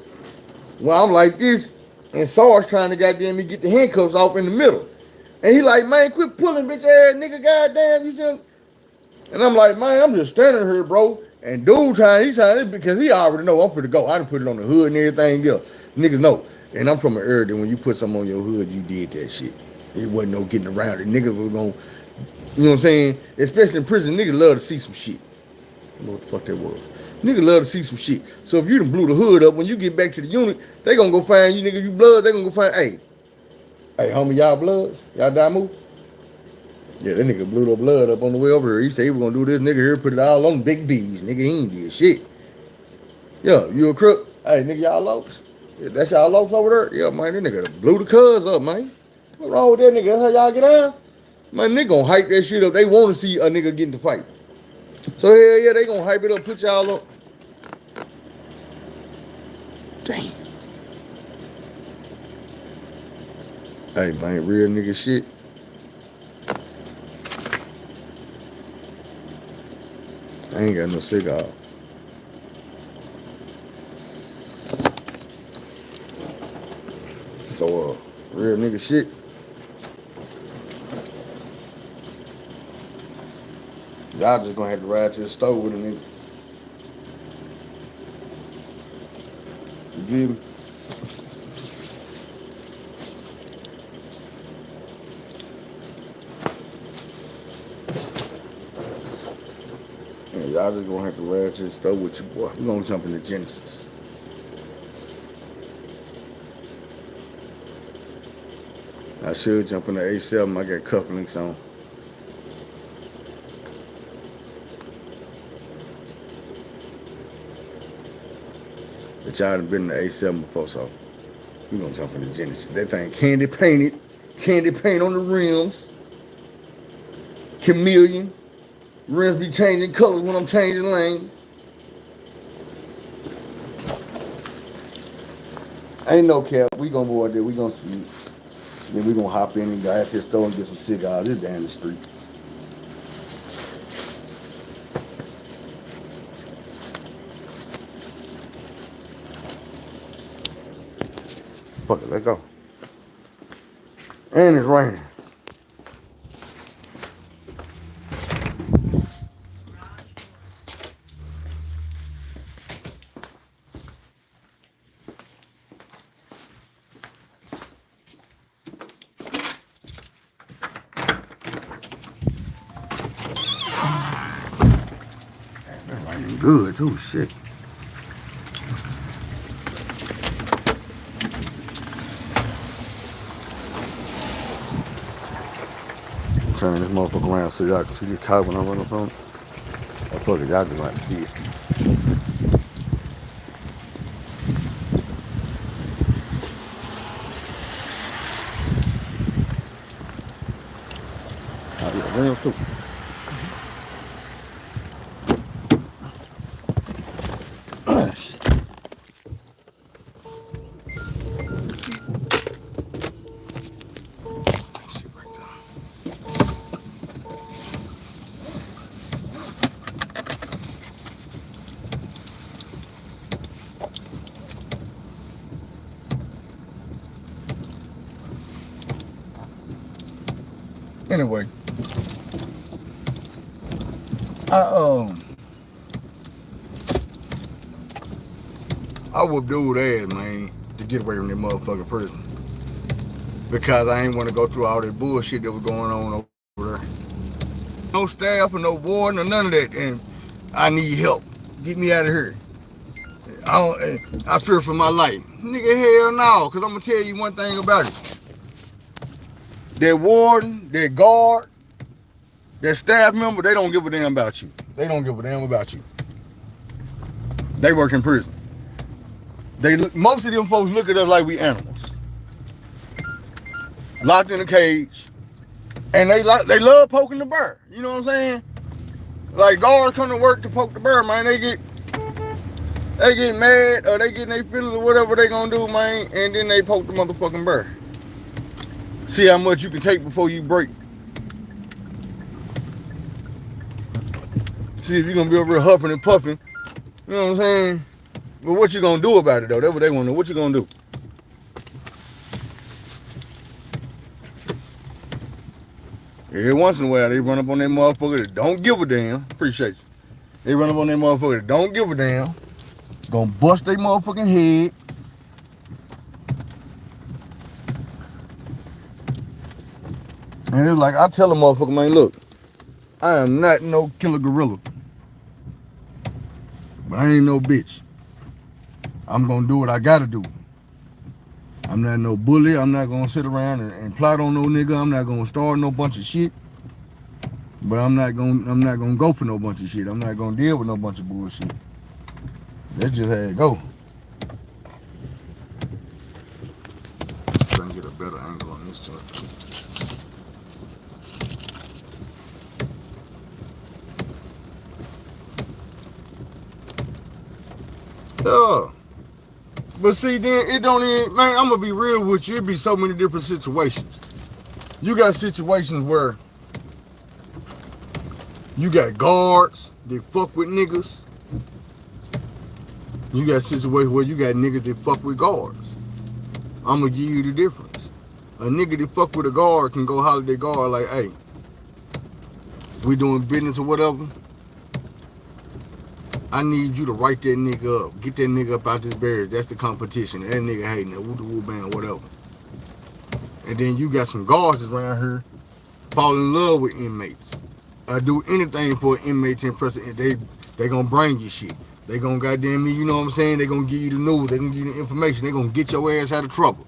Well, I'm like this. And Sarge trying to goddamn me get the handcuffs off in the middle. And he like, man, quit pulling, bitch ass nigga, goddamn, you see him? And I'm like, man, I'm just standing here, bro. And dude he's trying, because he already know I'm finna go. I done put it on the hood and everything else. Niggas know. And I'm from an area that when you put something on your hood, you did that shit. It wasn't no getting around it. Niggas was gonna, you know what I'm saying? Especially in prison, niggas love to see some shit. I don't know what the fuck that was. Niggas love to see some shit. So if you done blew the hood up, when you get back to the unit, they gonna go find you, nigga, you blood, they gonna go find, hey, homie, y'all bloods? Y'all die move? Yeah, that nigga blew the blood up on the way over here. He said he was gonna do this, nigga here, put it all on big B's. Nigga, he ain't did shit. Yeah, you a crook? Hey, nigga, y'all lokes? Yeah, that's y'all lokes over there? Yeah, man, that nigga blew the cuz up, man. What's wrong with that nigga? That's how y'all get down? Man, nigga gonna hype that shit up. They wanna see a nigga getting to fight. So yeah, they gonna hype it up, put y'all up. Damn. Hey, man, real nigga shit. I ain't got no cigars. So, real nigga shit. Y'all just gonna have to ride to the store with a nigga. You feel me? Yeah, y'all just gonna have to ride to the store with your boy. We're gonna jump into Genesis. I should jump into A7. I got cufflinks on. But y'all done been in the A7 before, so we're gonna jump into Genesis. That thing candy painted, candy paint on the rims, chameleon. Rims be changing colors when I'm changing lanes. Ain't no cap. We gonna go out there. We gonna see it. Then we gonna hop in and go out to the store and get some cigars. It's down the street. Fuck it, let go. And it's raining. That's raining good too, shit. Turn this motherfucker around so y'all can see this car when I'm running from it. Oh, fuck it, y'all just like to see it. Oh, yeah, rims too. Ah, shit. Shit right there. Anyway, I whooped dude ass, man, to get away from that motherfucking prison. Because I ain't want to go through all that bullshit that was going on over there. No staff or no warden or none of that, and I need help. Get me out of here. I fear for my life. Nigga, hell no, because I'm going to tell you one thing about it. That warden, that guard, that staff member, they don't give a damn about you. They don't give a damn about you. They work in prison. Most of them folks look at us like we animals. Locked in a cage. And they love poking the bear. You know what I'm saying? Like guards come to work to poke the bear, man. They get mad or they get in their feelings or whatever they gonna do, man, and then they poke the motherfucking bear. See how much you can take before you break. See if you're gonna be over here huffing and puffing. You know what I'm saying? But what you gonna do about it though? That's what they wanna know. What you gonna do? Every once in a while they run up on that motherfucker that don't give a damn. Appreciate you. They run up on that motherfucker that don't give a damn. Gonna bust their motherfucking head. And it's like, I tell a motherfucker, man, look, I am not no killer gorilla. But I ain't no bitch. I'm gonna do what I gotta do. I'm not no bully. I'm not gonna sit around and plot on no nigga. I'm not gonna start no bunch of shit. But I'm not gonna go for no bunch of shit. I'm not gonna deal with no bunch of bullshit. That's just how it go. Trying to get a better angle on this joint. Yeah. But see, then it don't even, man, I'm gonna be real with you. It be so many different situations. You got situations where you got guards that fuck with niggas. You got situations where you got niggas that fuck with guards. I'm gonna give you the difference. A nigga that fuck with a guard can go holler at their guard like, hey, we doing business or whatever. I need you to write that nigga up. Get that nigga up out this barracks. That's the competition. That nigga hating that woo band, whatever. And then you got some guards around here fall in love with inmates. do anything for an inmate in prison. They gonna bring you shit. They gonna goddamn me, you know what I'm saying? They gonna give you the news. They gonna give you the information. They gonna get your ass out of trouble.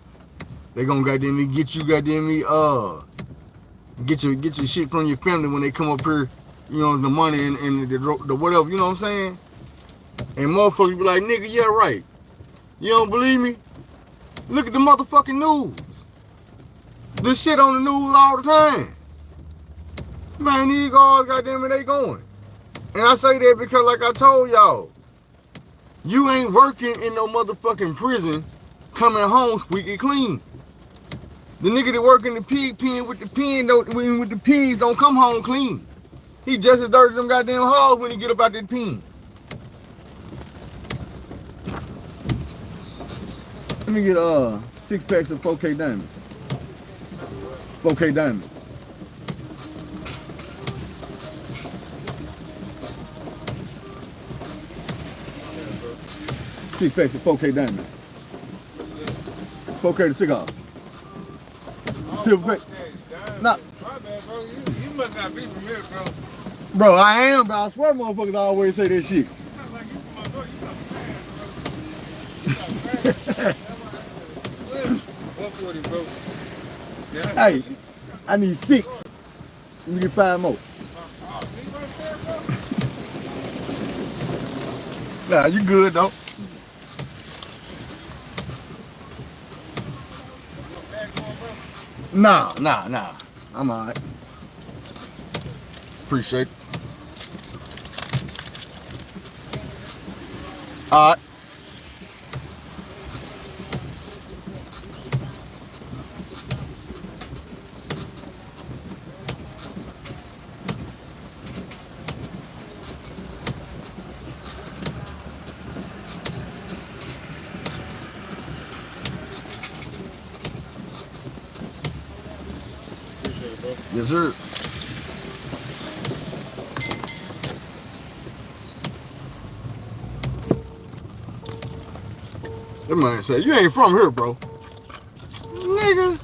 They gonna goddamn me get you goddamn me get your shit from your family when they come up here. You know, the money and the whatever. You know what I'm saying? And motherfuckers be like, nigga, yeah, right. You don't believe me? Look at the motherfucking news. This shit on the news all the time. Man, these guys, goddamn it, they going. And I say that because, like I told y'all, you ain't working in no motherfucking prison coming home squeaky clean. The nigga that work in the pig pen with the pigs don't come home clean. He just as dirty as them goddamn hogs when he get up out that pen. Let me get 6 packs of 4K Diamond. 4K Diamond. Six packs of 4K Diamond. 4K the cigar. Silver pack. Nah. My bad, bro. You must not be from here, bro. Bro, I am, bro. I swear motherfuckers always say that shit. Like you from my door. You got fast, bro. 140, bro. Yeah, hey, I need 6. Let me get 5 more. See what I'm saying, bro? Nah, you good, though. Nah. I'm all right. Appreciate it. All right. Yes, sir. That man said, you ain't from here, bro. Nigga.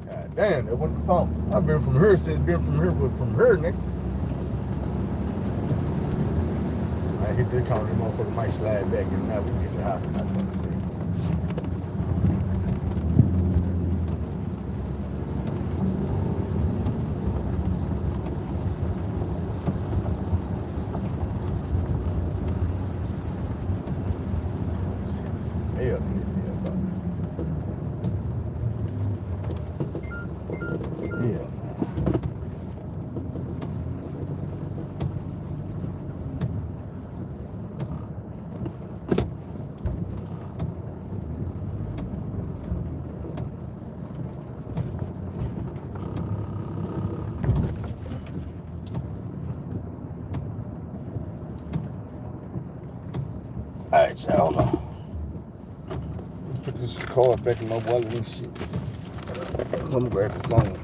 God damn, that wasn't the phone. I've been from here since been from here, but from here, nigga. I hit that corner, motherfucker might slide back and now we get the house. I just want to see. Hell, yeah. Alright, so hold on. Put this card back in my wallet and shit. I'm gonna grab the phone here.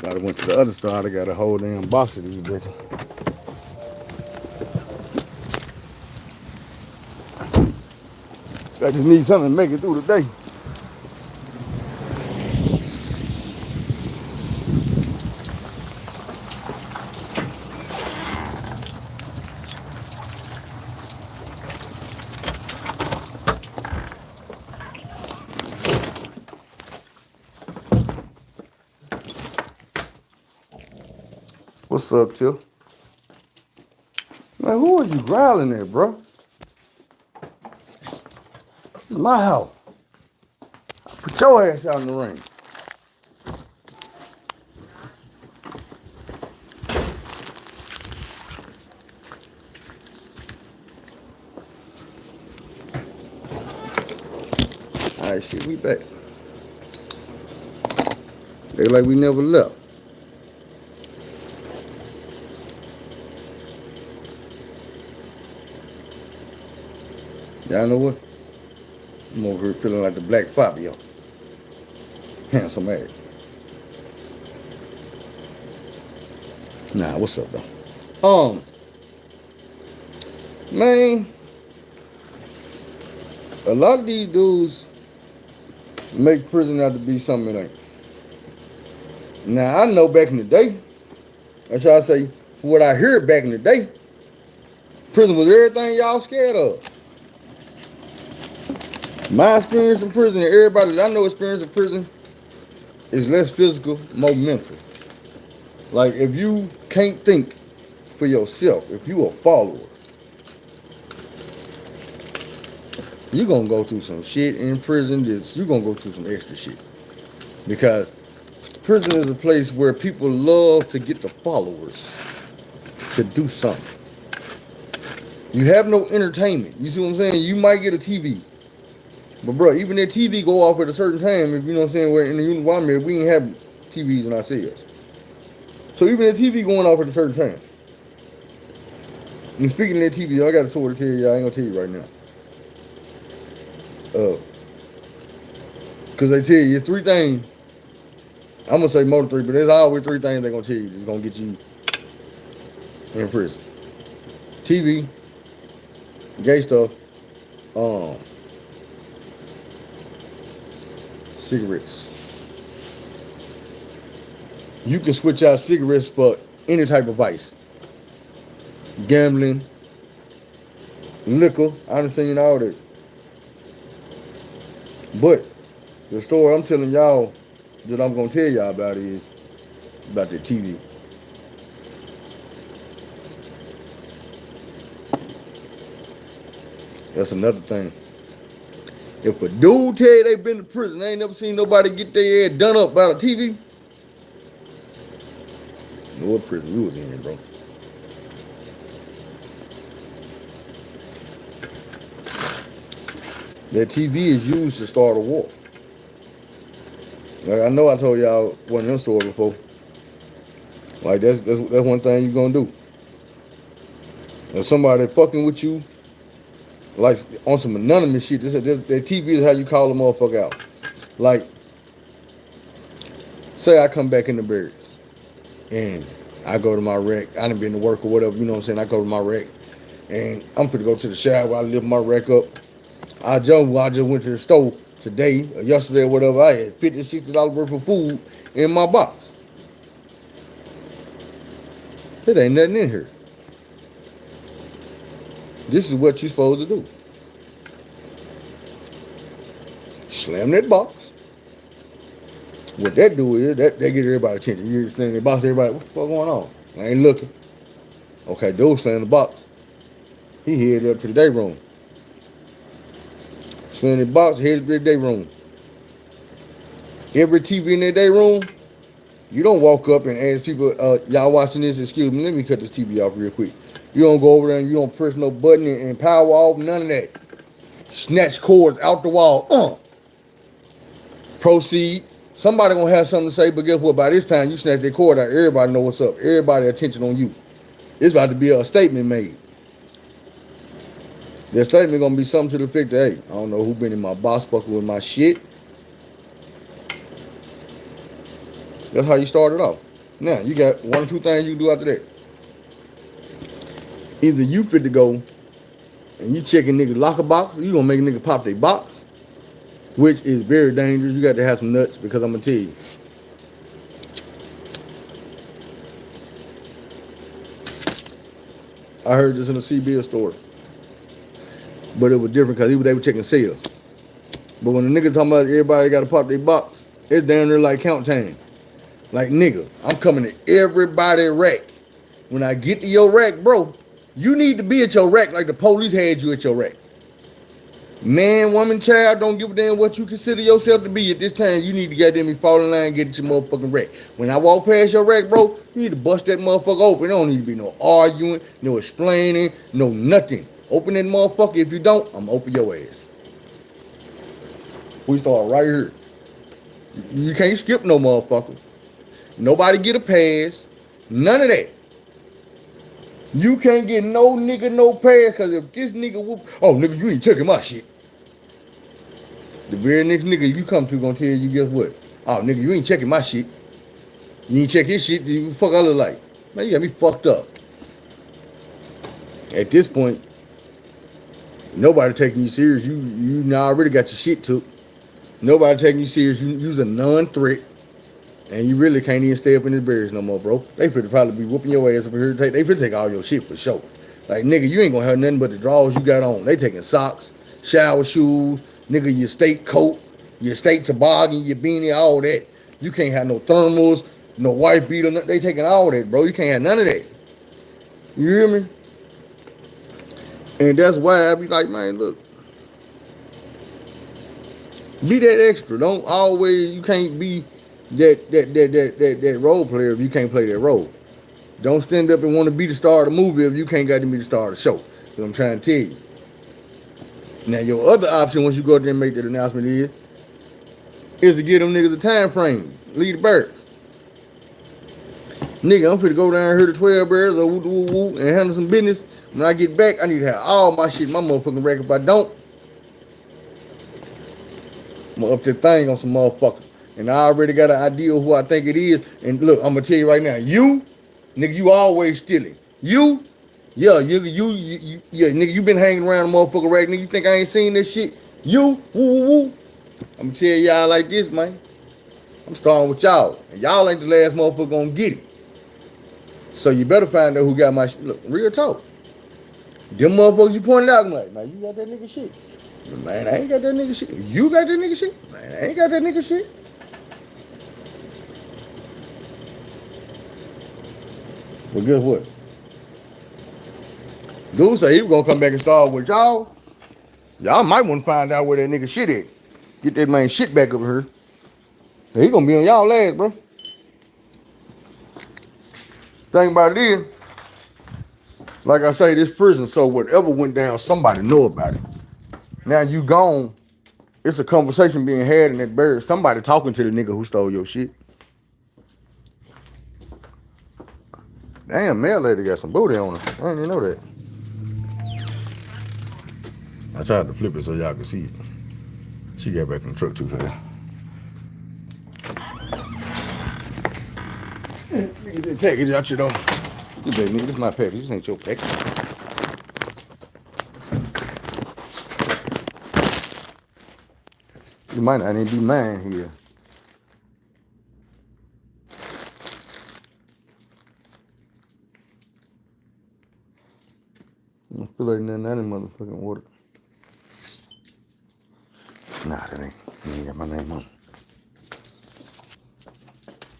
I went to the other side. I got a whole damn box of these bitches. I just need something to make it through the day. What's up, Till? Man, who are you growling at, bro? This is my house. Put your ass out in the ring. All right, shit, we back. They like we never left. Y'all know what? I'm over here feeling like the Black Fabio. Handsome ass. Nah, what's up though? Man, a lot of these dudes make prison out to be something it ain't. Now I know back in the day, that's why I say, from what I heard back in the day, prison was everything y'all scared of. My experience in prison, and everybody that I know experience in prison, is less physical, more mental. Like if you can't think for yourself, if you a follower, you're gonna go through some shit in prison. You're gonna go through some extra shit. Because prison is a place where people love to get the followers to do something. You have no entertainment. You see what I'm saying? You might get a TV. But bro, even that TV go off at a certain time. If you know what I'm saying, where in the environment we ain't have TVs in our cells. So even the TV going off at a certain time. And speaking of that TV, I got a story to tell you. I ain't gonna tell you right now. Cause they tell you it's three things. I'm gonna say more than three, but there's always three things they're gonna tell you that's gonna get you in prison. TV, gay stuff, cigarettes. You can switch out cigarettes for any type of vice. Gambling, liquor, I done seen all that. But the story I'm telling y'all that I'm gonna tell y'all about is about the TV. That's another thing. If a dude tell you they been to prison, they ain't never seen nobody get their head done up by a TV. You know what prison you was in, bro? That TV is used to start a war. Like I know I told y'all one of them stories before. Like that's one thing you gonna do. If somebody fucking with you, like on some anonymous shit, that TV is how you call a motherfucker out. Like, say I come back in the barracks and I go to my rec. I done been to work or whatever, you know what I'm saying? I go to my rec and I'm finna go to the shower. I lift my rec up. I just went to the store today or yesterday or whatever. I had $50, $60 worth of food in my box. It ain't nothing in here. This is what you're supposed to do. Slam that box. What that do is that get everybody attention. You slam that box, everybody, what the fuck going on? I ain't looking. Okay, dude slam the box. He headed up to the day room. Slam the box, headed to the day room. Every TV in that day room, you don't walk up and ask people, y'all watching this, excuse me, let me cut this TV off real quick. You don't go over there and you don't press no button and power off, none of that. Snatch cords out the wall. Proceed. Somebody gonna have something to say, but guess what? By this time, you snatch that cord out, everybody know what's up. Everybody attention on you. It's about to be a statement made. That statement gonna be something to the effect that, hey, I don't know who been in my box bucket with my shit. That's how you start it off. Now, you got one or two things you can do after that. Either you fit to go and you checking niggas locker box, or you gonna make a nigga pop their box, which is very dangerous. You got to have some nuts, because I'm gonna tell you. I heard this in a CBS story, but it was different because they were checking sales. But when the nigga talking about everybody got to pop their box, it's down there like count time. Like, nigga, I'm coming to everybody's rack. When I get to your rack, bro, you need to be at your rack like the police had you at your rack. Man, woman, child, don't give a damn what you consider yourself to be at this time. You need to goddamn me fall in line and get at your motherfucking rack. When I walk past your rack, bro, you need to bust that motherfucker open. There don't need to be no arguing, no explaining, no nothing. Open that motherfucker. If you don't, I'm gonna open your ass. We start right here. You can't skip no motherfucker. Nobody get a pass. None of that. You can't get no nigga no pass because if this nigga whoop, oh nigga, you ain't checking my shit. The very next nigga you come to gonna tell you, guess what? Oh nigga, you ain't checking my shit. You ain't check his shit. You fuck I look like. Man, you got me fucked up. At this point, nobody taking you serious. You now already got your shit took. Nobody taking you serious. You's a non-threat. And you really can't even stay up in the barracks no more, bro. They could probably be whooping your ass up here. They could take all your shit for sure. Like, nigga, you ain't gonna have nothing but the drawers you got on. They taking socks, shower shoes, nigga, your state coat, your state toboggan, your beanie, all that. You can't have no thermals, no white beater. They taking all that, bro. You can't have none of that. You hear me? And that's why I be like, man, look. Be that extra. Don't always, you can't be that role player if you can't play that role. Don't stand up and want to be the star of the movie if you can't got to be the star of the show. That's what I'm trying to tell you. Now, your other option once you go there and make that announcement is to give them niggas a time frame. Leave the birds. Nigga, I'm finna go down here to 12 Birds or and handle some business. When I get back, I need to have all my shit in my motherfucking record. If I don't, I'm gonna up that thing on some motherfuckers. And I already got an idea of who I think it is. And look, I'm gonna tell you right now, you, nigga, you always stealing. You, yeah, nigga, you been hanging around the motherfucker right, nigga. You think I ain't seen this shit? You, woo. I'm gonna tell y'all like this, man. I'm starting with y'all. And y'all ain't the last motherfucker gonna get it. So you better find out who got my shit. Look, real talk. Them motherfuckers you pointed out, I'm like, man, you got that nigga shit. Man, I ain't got that nigga shit. You got that nigga shit? Man, I ain't got that nigga shit. Well, guess what? Dude say he was gonna come back and start with y'all. Y'all might want to find out where that nigga shit at. Get that man shit back over here. He gonna be on y'all ass, bro. Thing about it is, like I say, this prison, so whatever went down, somebody know about it. Now you gone, it's a conversation being had in that barracks. Somebody talking to the nigga who stole your shit. Damn, mail lady got some booty on her. I didn't even know that. I tried to flip it so y'all could see it. She got back in the truck too fast. Get that package out you though. You better nigga, this is my package. This ain't your package. You might not even be mine here. I don't feel like nothing out of motherfucking water. Nah, that ain't got my name on it.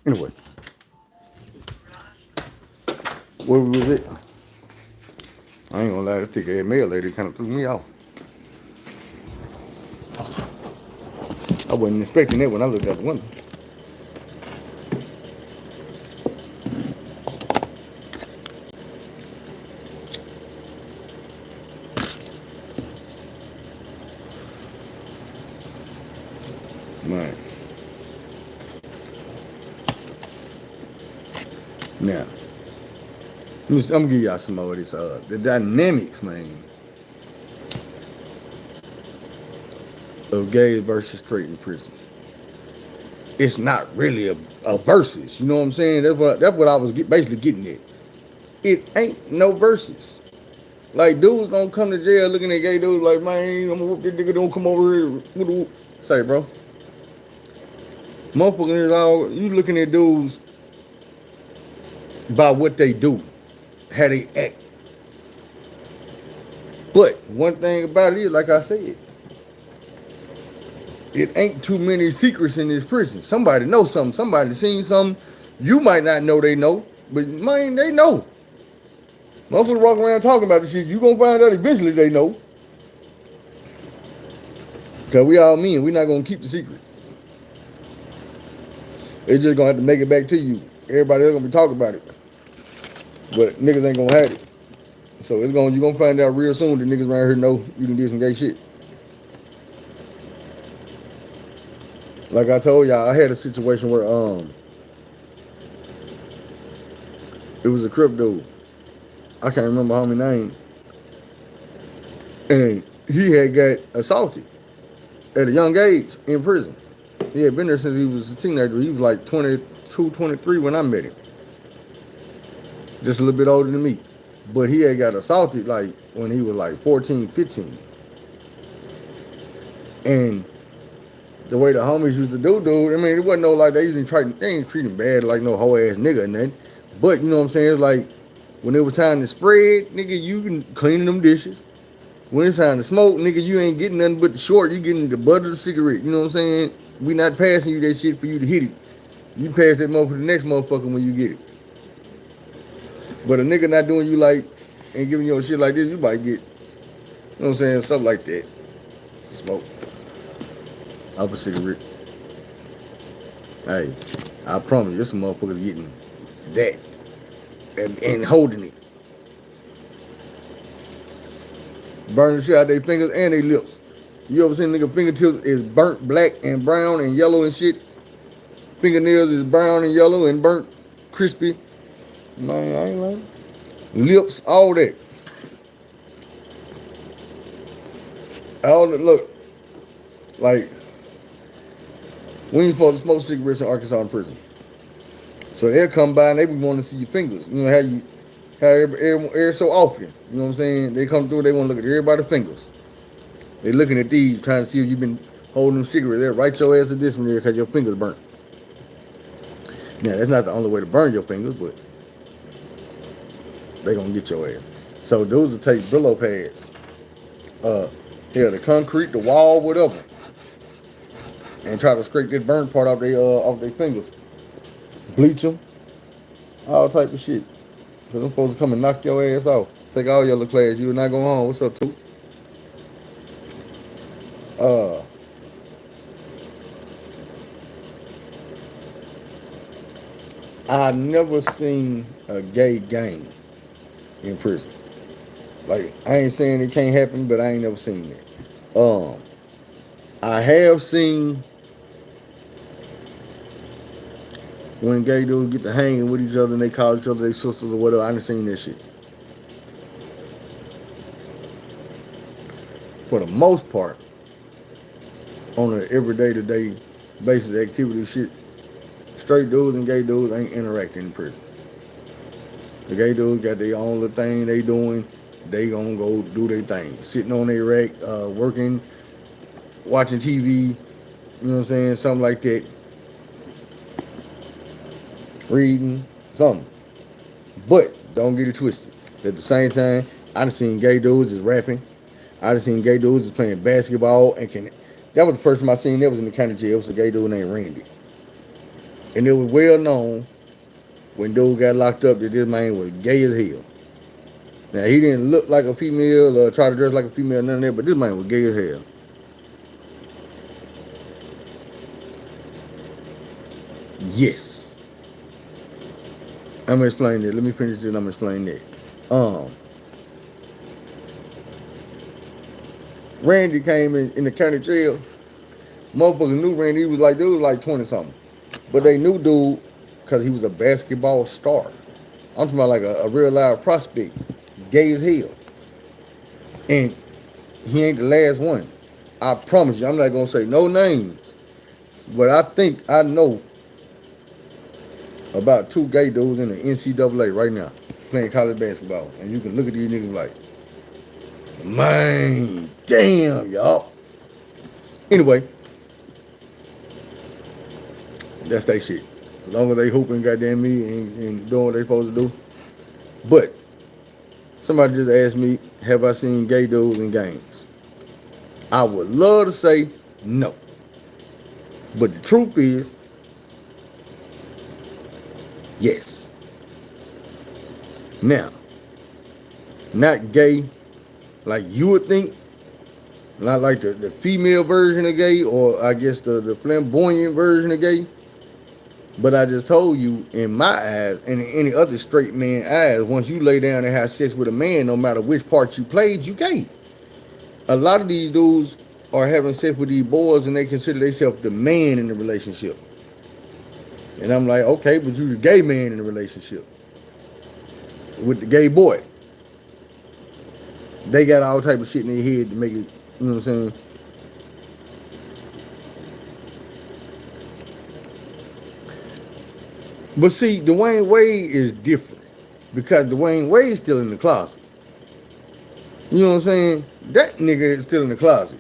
Anyway. Where was it? I ain't gonna lie, that thick ass mail lady kind of threw me off. I wasn't expecting that when I looked out the window. Man. Now, I'm gonna give y'all some more of this. The dynamics, man, of gays versus straight in prison. It's not really a versus. You know what I'm saying? That's what I was basically getting at. It ain't no versus. Like, dudes don't come to jail looking at gay dudes like, man, I'm gonna whoop this nigga, don't come over here. Say, bro. Motherfuckers is all, you looking at dudes by what they do, how they act. But one thing about it is, like I said, it ain't too many secrets in this prison. Somebody knows something. Somebody seen something. You might not know they know, but man, they know. Motherfuckers walk around talking about this shit. You gonna find out eventually they know. Cause we all mean, we not gonna keep the secret. It's just gonna have to make it back to you. Everybody else gonna be talking about it. But niggas ain't gonna have it. So you're gonna find out real soon that niggas around here know you can do some gay shit. Like I told y'all, I had a situation where it was a Crip dude. I can't remember how many names. And he had got assaulted at a young age in prison. He had been there since he was a teenager. He was like 22, 23 when I met him. Just a little bit older than me. But he had got assaulted like when he was like 14, 15. And the way the homies used to do, dude, I mean, it wasn't no like they ain't treat him bad like no hoe ass nigga or nothing. But you know what I'm saying? It's like when it was time to spread, nigga, you can clean them dishes. When it's time to smoke, nigga, you ain't getting nothing but the short. You getting the butt of the cigarette. You know what I'm saying? We not passing you that shit for you to hit it. You pass that motherfucker to the next motherfucker when you get it. But a nigga not doing you like and giving you shit like this, you might get, you know what I'm saying, something like that. Smoke. Up a cigarette. Hey, I promise you, this motherfucker's getting that and holding it. Burning the shit out their fingers and their lips. You ever seen a nigga fingertips is burnt black and brown and yellow and shit? Fingernails is brown and yellow and burnt crispy. Man, I ain't lying. Lips, all that. All that, look, like, we ain't supposed to smoke cigarettes in Arkansas in prison. So they'll come by and they be wanting to see your fingers. You know how every so often, you know what I'm saying? They come through, they want to look at everybody's fingers. They looking at these, trying to see if you've been holding them cigarettes. They'll write your ass to this one there because your fingers burnt. Now, that's not the only way to burn your fingers, but they gonna get your ass. So those will take Brillo pads. The concrete, the wall, whatever. And try to scrape that burn part off their fingers. Bleach them. All type of shit. Cause them supposed to come and knock your ass off. Take all your little class. You are not going home. What's up, too? I never seen a gay gang in prison. Like, I ain't saying it can't happen, but I ain't never seen that. I have seen when gay dudes get to hanging with each other and they call each other their sisters or whatever. I ain't seen that shit. For the most part, on an everyday to day basis activity shit, straight dudes and gay dudes ain't interacting in prison. The gay dudes got their own little thing they doing. They gonna go do their thing. Sitting on their rack, working, watching TV, you know what I'm saying? Something like that. Reading, something. But don't get it twisted. At the same time, I done seen gay dudes just rapping. I done seen gay dudes just playing basketball. That was the first time I seen that was in the county jail. It was a gay dude named Randy. And it was well known when dude got locked up that this man was gay as hell. Now, he didn't look like a female or try to dress like a female, none of that, but this man was gay as hell. Yes. I'm gonna explain that. Let me finish this and I'm gonna explain that. Randy came in the county jail. Motherfuckers knew Randy. He was like, dude was like 20 something. But they knew dude because he was a basketball star. I'm talking about like a real live prospect. Gay as hell. And he ain't the last one. I promise you, I'm not gonna say no names. But I think I know about 2 gay dudes in the NCAA right now playing college basketball. And you can look at these niggas like, man, damn, y'all. Anyway, that's their shit. As long as they hooping goddamn me and doing what they supposed to do. But somebody just asked me, have I seen gay dudes in gangs? I would love to say no. But the truth is, yes. Now, not gay like you would think, not like the female version of gay, or I guess the flamboyant version of gay. But I just told you, in my eyes, and in any other straight man eyes, once you lay down and have sex with a man, no matter which part you played, you gay. A lot of these dudes are having sex with these boys and they consider themselves the man in the relationship. And I'm like, okay, but you the gay man in the relationship with the gay boy. They got all type of shit in their head to make it, you know what I'm saying? But see, Dwayne Wade is different because Dwayne Wade's still in the closet. You know what I'm saying? That nigga is still in the closet.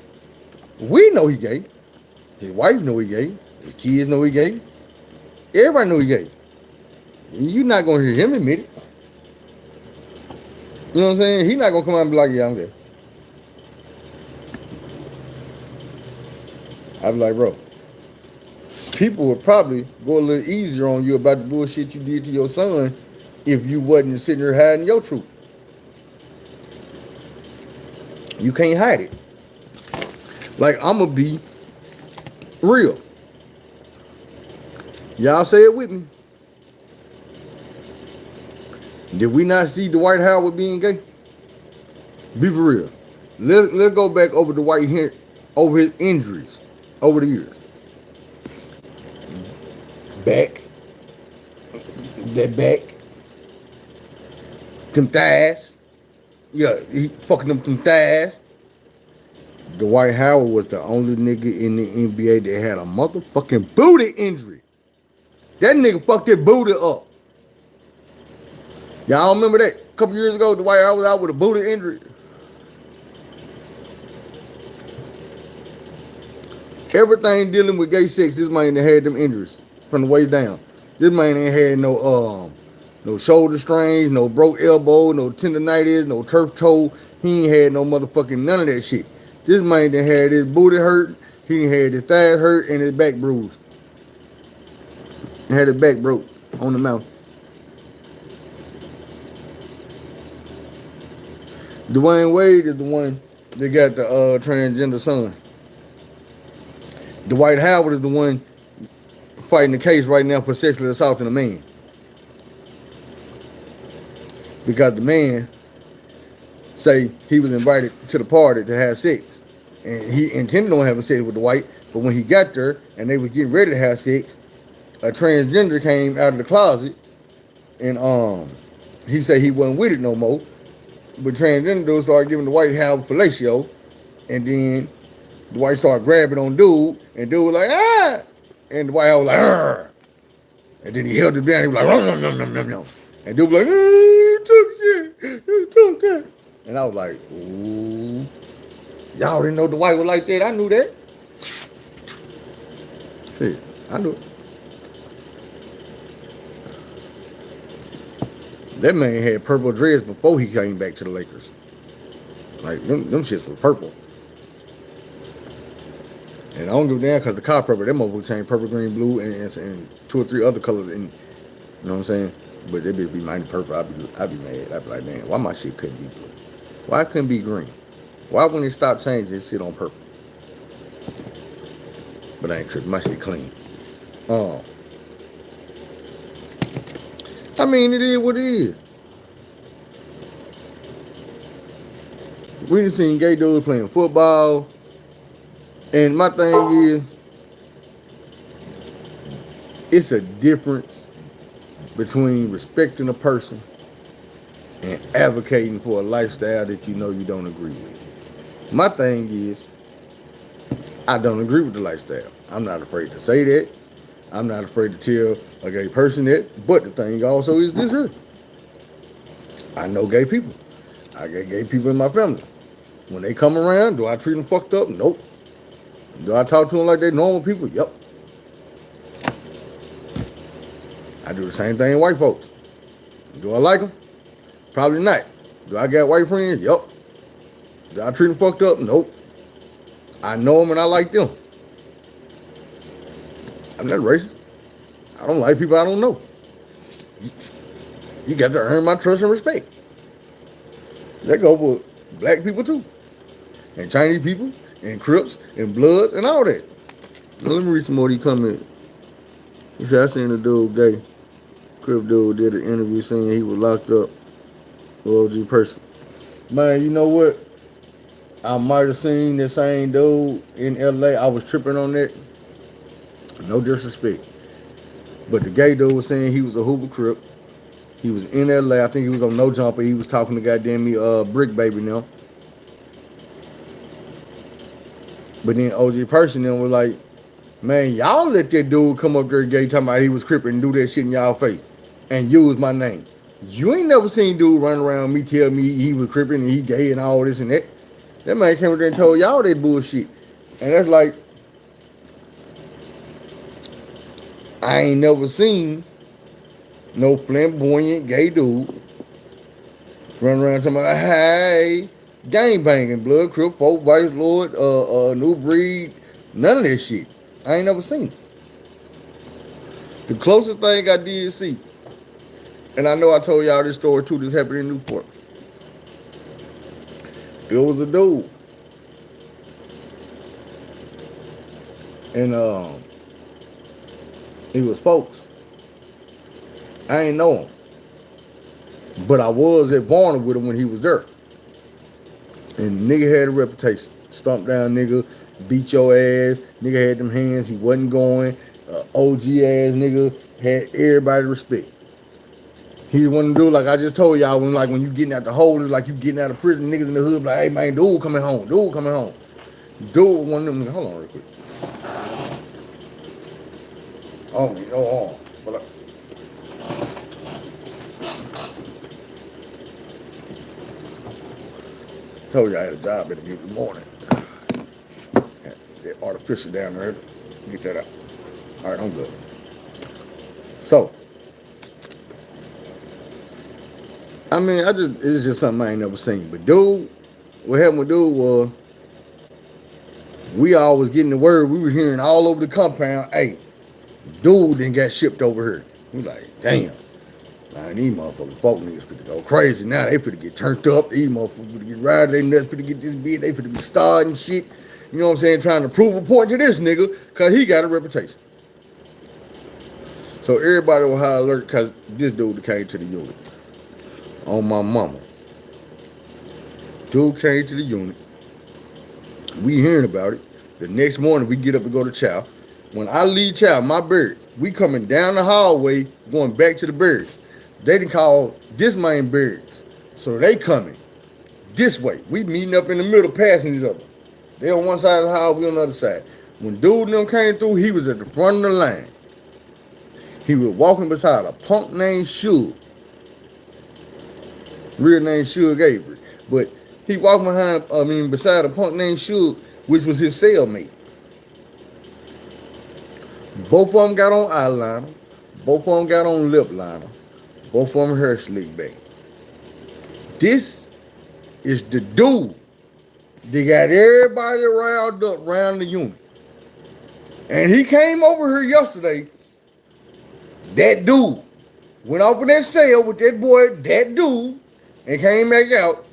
We know he gay. His wife know he gay. His kids know he gay. Everybody know he gay. You're not gonna hear him admit it. You know what I'm saying? He's not gonna come out and be like, yeah, I'm gay. I'd be like, bro, people would probably go a little easier on you about the bullshit you did to your son if you wasn't sitting there hiding your truth. You can't hide it. Like, I'm gonna be real. Y'all say it with me. Did we not see Dwight Howard being gay? Be for real. Let's go back over Dwight here, over his injuries over the years. Back. That back. Them thighs. Yeah, he fucking them thighs. Dwight Howard was the only nigga in the NBA that had a motherfucking booty injury. That nigga fucked that booty up. Y'all remember that? A couple years ago, Dwight Howard was out with a booty injury. Everything dealing with gay sex, this man that had them injuries from the waist down. This man ain't had no shoulder strains, no broke elbow, no tendonitis, no turf toe. He ain't had no motherfucking none of that shit. This man done had his booty hurt, he had his thighs hurt, and his back bruised. He had his back broke on the mouth. Dwayne Wade is the one that got the transgender son. Dwight Howard is the one fighting the case right now for sexually assaulting a man. Because the man say he was invited to the party to have sex. And he intended on having sex with Dwight, but when he got there and they was getting ready to have sex, a transgender came out of the closet and he said he wasn't with it no more. But transgender dude started giving Dwight Howard fellatio, and then Dwight started grabbing on dude, and dude was like, ah! And Dwight Howard was like, argh! And then he held it down, he was like, nom, nom, nom, nom, nom. And dude was like, you took that. And I was like, ooh. Y'all didn't know Dwight was like that. I knew that. Shit, I knew it. That man had purple dreads before he came back to the Lakers. Like, them shits were purple. And I don't give a damn because the car purple, that motherfucker changed purple, green, blue, and 2 or 3 other colors. And, you know what I'm saying? But they be mine purple. I'd be mad. I'd be like, man, why my shit couldn't be blue? Why it couldn't be green? Why when it stopped changing, it sit on purple? But I ain't tripping. My shit clean. I mean, it is what it is. We done seen gay dudes playing football. And my thing is, it's a difference between respecting a person and advocating for a lifestyle that you know you don't agree with. My thing is, I don't agree with the lifestyle. I'm not afraid to say that. I'm not afraid to tell a gay person that. But the thing also is this here. I know gay people. I got gay people in my family. When they come around, do I treat them fucked up? Nope. Do I talk to them like they normal people? Yep. I do the same thing in white folks. Do I like them? Probably not. Do I got white friends? Yep. Do I treat them fucked up? Nope. I know them and I like them. I'm not racist. I don't like people I don't know. You got to earn my trust and respect. That go for black people too. And Chinese people, and Crips, and Bloods, and all that. Now, let me read some more of these comments. He said, I seen a dude, gay. Crip dude did an interview saying he was locked up. OG person. Man, you know what? I might have seen the same dude in LA. I was tripping on that. No disrespect. But the gay dude was saying he was a Hoover Crip. He was in LA. I think he was on No Jumper. He was talking to goddamn me, Brick Baby now. But then OG Person then was like, man, y'all let that dude come up there gay talking about he was crippin' and do that shit in y'all face and use my name. You ain't never seen dude run around me tell me he was crippin' and he gay and all this and that. That man came up there and told y'all that bullshit. And that's like, I ain't never seen no flamboyant gay dude run around talking about, hey, gang banging, blood, crip, folk, vice lord, new breed, none of that shit. I ain't never seen it. The closest thing I did see, and I know I told y'all this story too, this happened in Newport. It was a dude. And he was folks. I ain't know him. But I was at Varner with him when he was there. And nigga had a reputation. Stomp down nigga, beat your ass. Nigga had them hands, he wasn't going. OG ass nigga, had everybody respect. He's one of the dudes, like I just told y'all, when you getting out the hole, it's like you getting out of prison, niggas in the hood, like, hey man, dude coming home, dude coming home. Dude, one of them, hold on real quick. I don't need no arm. But I told you I had a job in the morning. That artificial down there, get that out. All right, I'm good. So, I mean, it's just something I ain't never seen. But dude, what happened with dude was, we always getting the word, we were hearing all over the compound, hey, dude then got shipped over here. We like, damn. Man, these motherfucking folk niggas finna go crazy now. They finna get turned up. These motherfuckers finna get riding. They nuts finna get this big. They finna be starting shit. You know what I'm saying? Trying to prove a point to this nigga because he got a reputation. So everybody was high alert because this dude came to the unit. On my mama. Dude came to the unit. We hearing about it. The next morning we get up and go to chow. When I leave chow, my birds, we coming down the hallway going back to the birds. They done call this man birds. So they coming this way. We meeting up in the middle passing each other. They on one side of the hall, we on the other side. When dude and them came through, he was at the front of the line. He was walking beside a punk named Suge. Real name Suge Avery. But he walked beside a punk named Suge, which was his cellmate. Both of them got on eyeliner. Both of them got on lip liner. Both of them hair slick back. This is the dude that got everybody riled up around the unit. And he came over here yesterday. That dude went off in that cell with that boy, that dude, and came back out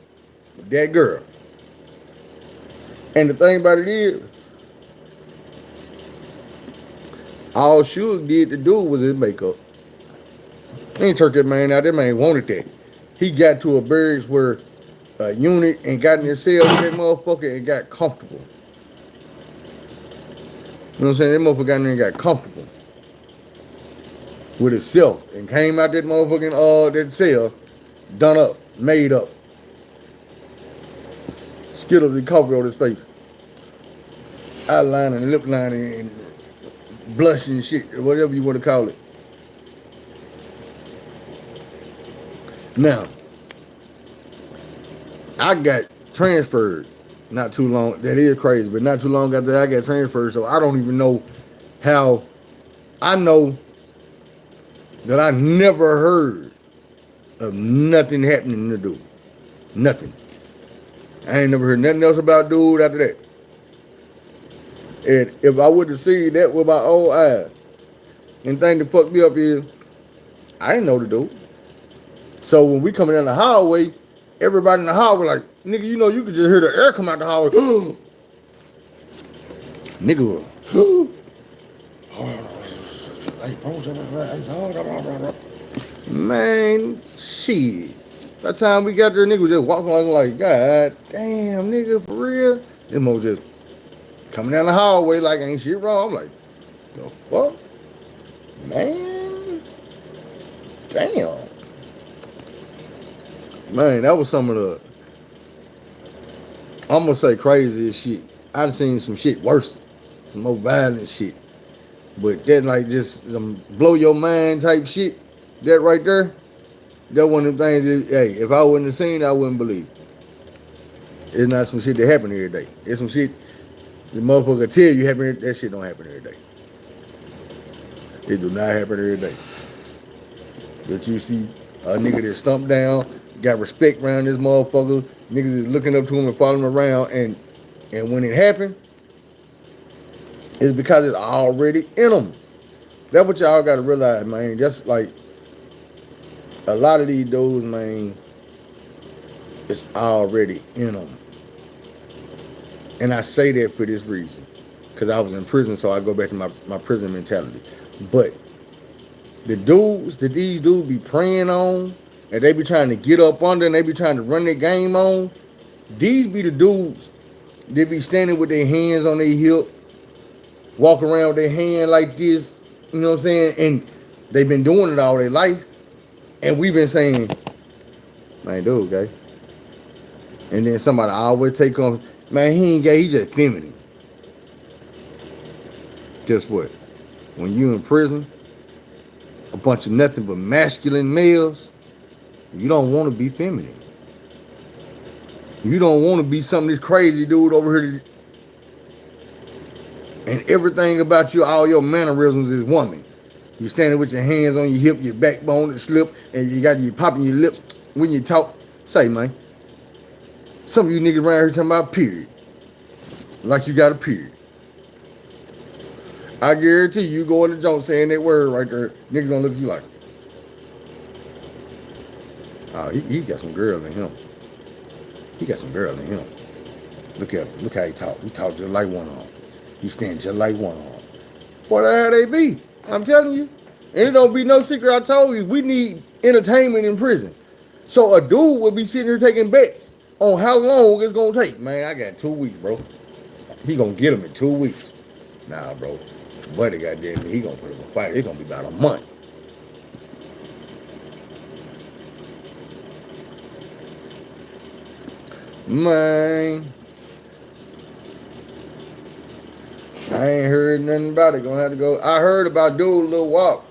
with that girl. And the thing about it is, all Suge did to do was his makeup. He ain't turned that man out. That man wanted that. He got to a barracks where a unit and got in his cell with that motherfucker and got comfortable. You know what I'm saying? That motherfucker got in there and got comfortable with himself and came out that motherfucking that cell done up, made up. Skittles and coffee on his face. Eyeliner and lip lining and blushing and shit, whatever you want to call it. Now, I got transferred not too long. That is crazy, but not too long after I got transferred, so I don't even know how. I know that I never heard of nothing happening to dude. Nothing. I ain't never heard nothing else about dude after that. And if I would have seen that with my own eyes, and thing that fucked me up is, I didn't know the dude. So when we coming down the hallway, everybody in the hallway like, nigga, you know, you could just hear the air come out the hallway. Nigga, man, shit. By the time we got there, nigga was just walking like, God damn, nigga, for real? Them hoes just coming down the hallway like ain't shit wrong. I'm like, the fuck? Man, damn. Man, that was some of the, I'm gonna say craziest shit I've seen some shit worse, some more violent shit. But that like just some blow your mind type shit, that right there, that one of them things that, hey, if I wouldn't have seen it, I wouldn't believe it. It's not some shit that happen every day. It's some shit the motherfucker tell you happen. That shit don't happen every day. It do not happen every day. That you see a nigga that stumped down, got respect around this motherfucker. Niggas is looking up to him and following him around, and when it happened, it's because it's already in them. That's what y'all got to realize, man. That's like a lot of these dudes, man. It's already in them. And I say that for this reason. Because I was in prison, so I go back to my prison mentality. But the dudes that these dudes be preying on, and they be trying to get up under, and they be trying to run their game on, these be the dudes that be standing with their hands on their hip, walk around with their hand like this, you know what I'm saying? And they've been doing it all their life. And we've been saying, man, dude, gay. And then somebody always take on, man, he ain't gay, he just feminine. Guess what? When you in prison, a bunch of nothing but masculine males, you don't want to be feminine. You don't want to be some of this crazy dude over here. And everything about you, all your mannerisms is woman. You standing with your hands on your hip, your backbone is slip, and you got you popping your lips when you talk. Say, man. Some of you niggas around here talking about period. Like you got a period. I guarantee you go in the joint saying that word right there, niggas gonna look at you like, oh, he got some girl in him. He got some girl in him. Look how he talk. He talk just like one on. He stand just like one on. What the hell they be? I'm telling you. And it don't be no secret. I told you, we need entertainment in prison. So a dude would be sitting here taking bets on how long it's gonna take. Man, I got 2 weeks, bro. He gonna get him in 2 weeks. Nah, bro. Buddy, goddamn me, he gonna put him in a fight. It's gonna be about a month. Man, I ain't heard nothing about it. Gonna have to go. I heard about doing a little walk.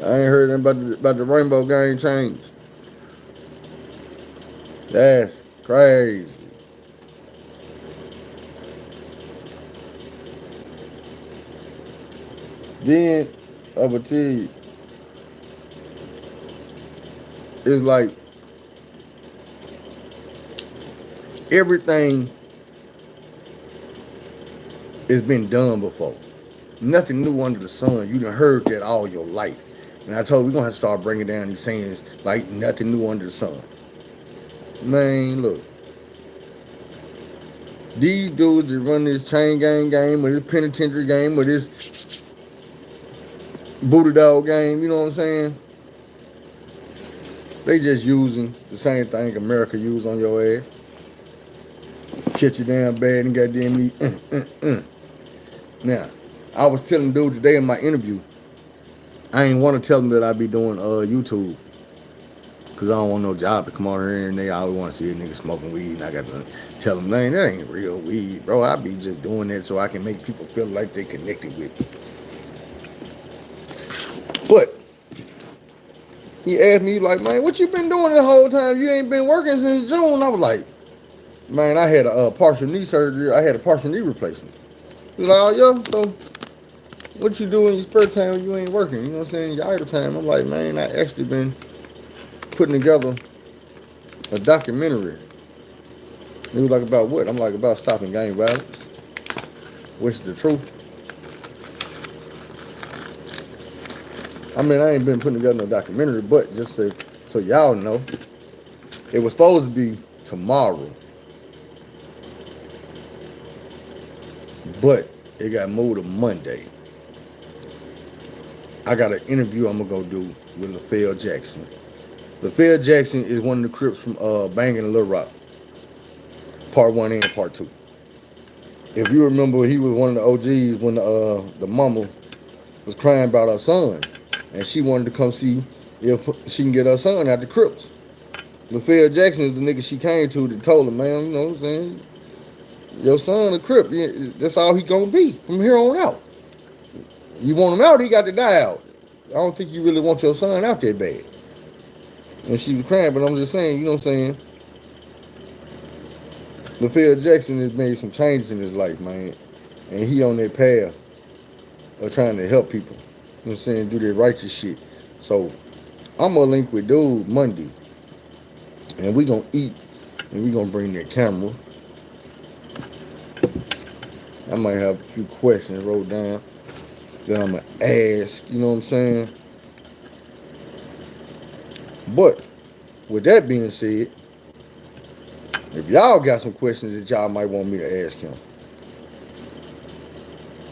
I ain't heard nothing about the rainbow game change. That's crazy. Then I would tell you, it's like everything has been done before. Nothing new under the sun. You done heard that all your life. And I told you, we're going to have to start bringing down these sayings like nothing new under the sun. Man, look. These dudes that run this chain gang game or this penitentiary game or this booty dog game, you know what I'm saying? They just using the same thing America used on your ass. Catch you down bad and goddamn me. Now, I was telling dude today in my interview, I ain't want to tell them that I be doing YouTube. Because I don't want no job to come on here and they always want to see a nigga smoking weed. And I got to tell them, man, that ain't real weed, bro. I be just doing that so I can make people feel like they connected with me. But he asked me, like, man, what you been doing the whole time? You ain't been working since June. I was like, man, I had a partial knee surgery. I had a partial knee replacement. He was like, oh, yeah, so what you do in your spare time when you ain't working? You know what I'm saying? Your idle time. I'm like, man, I actually been putting together a documentary. He was like, about what? I'm like, about stopping gang violence. Which is the truth. I mean, I ain't been putting together no documentary, but just so y'all know, it was supposed to be tomorrow. But it got moved to Monday. I got an interview I'm going to go do with LaFell Jackson. LaFell Jackson is one of the Crips from Bangin' Lil Rock. Part 1 and Part 2. If you remember, he was one of the OGs when the mama was crying about her son. And she wanted to come see if she can get her son out the Crips. LaFell Jackson is the nigga she came to that told her, man, you know what I'm saying? Your son a Crip. That's all he gonna be from here on out. You want him out, he got to die out. I don't think you really want your son out that bad. And she was crying, but I'm just saying, you know what I'm saying? LaFell Jackson has made some changes in his life, man. And he on that path of trying to help people. You know what I'm saying? Do that righteous shit. So I'm gonna link with dude Monday. And we gonna eat. And we gonna bring that camera. I might have a few questions wrote down that I'm gonna ask, you know what I'm saying? But with that being said, if y'all got some questions that y'all might want me to ask him,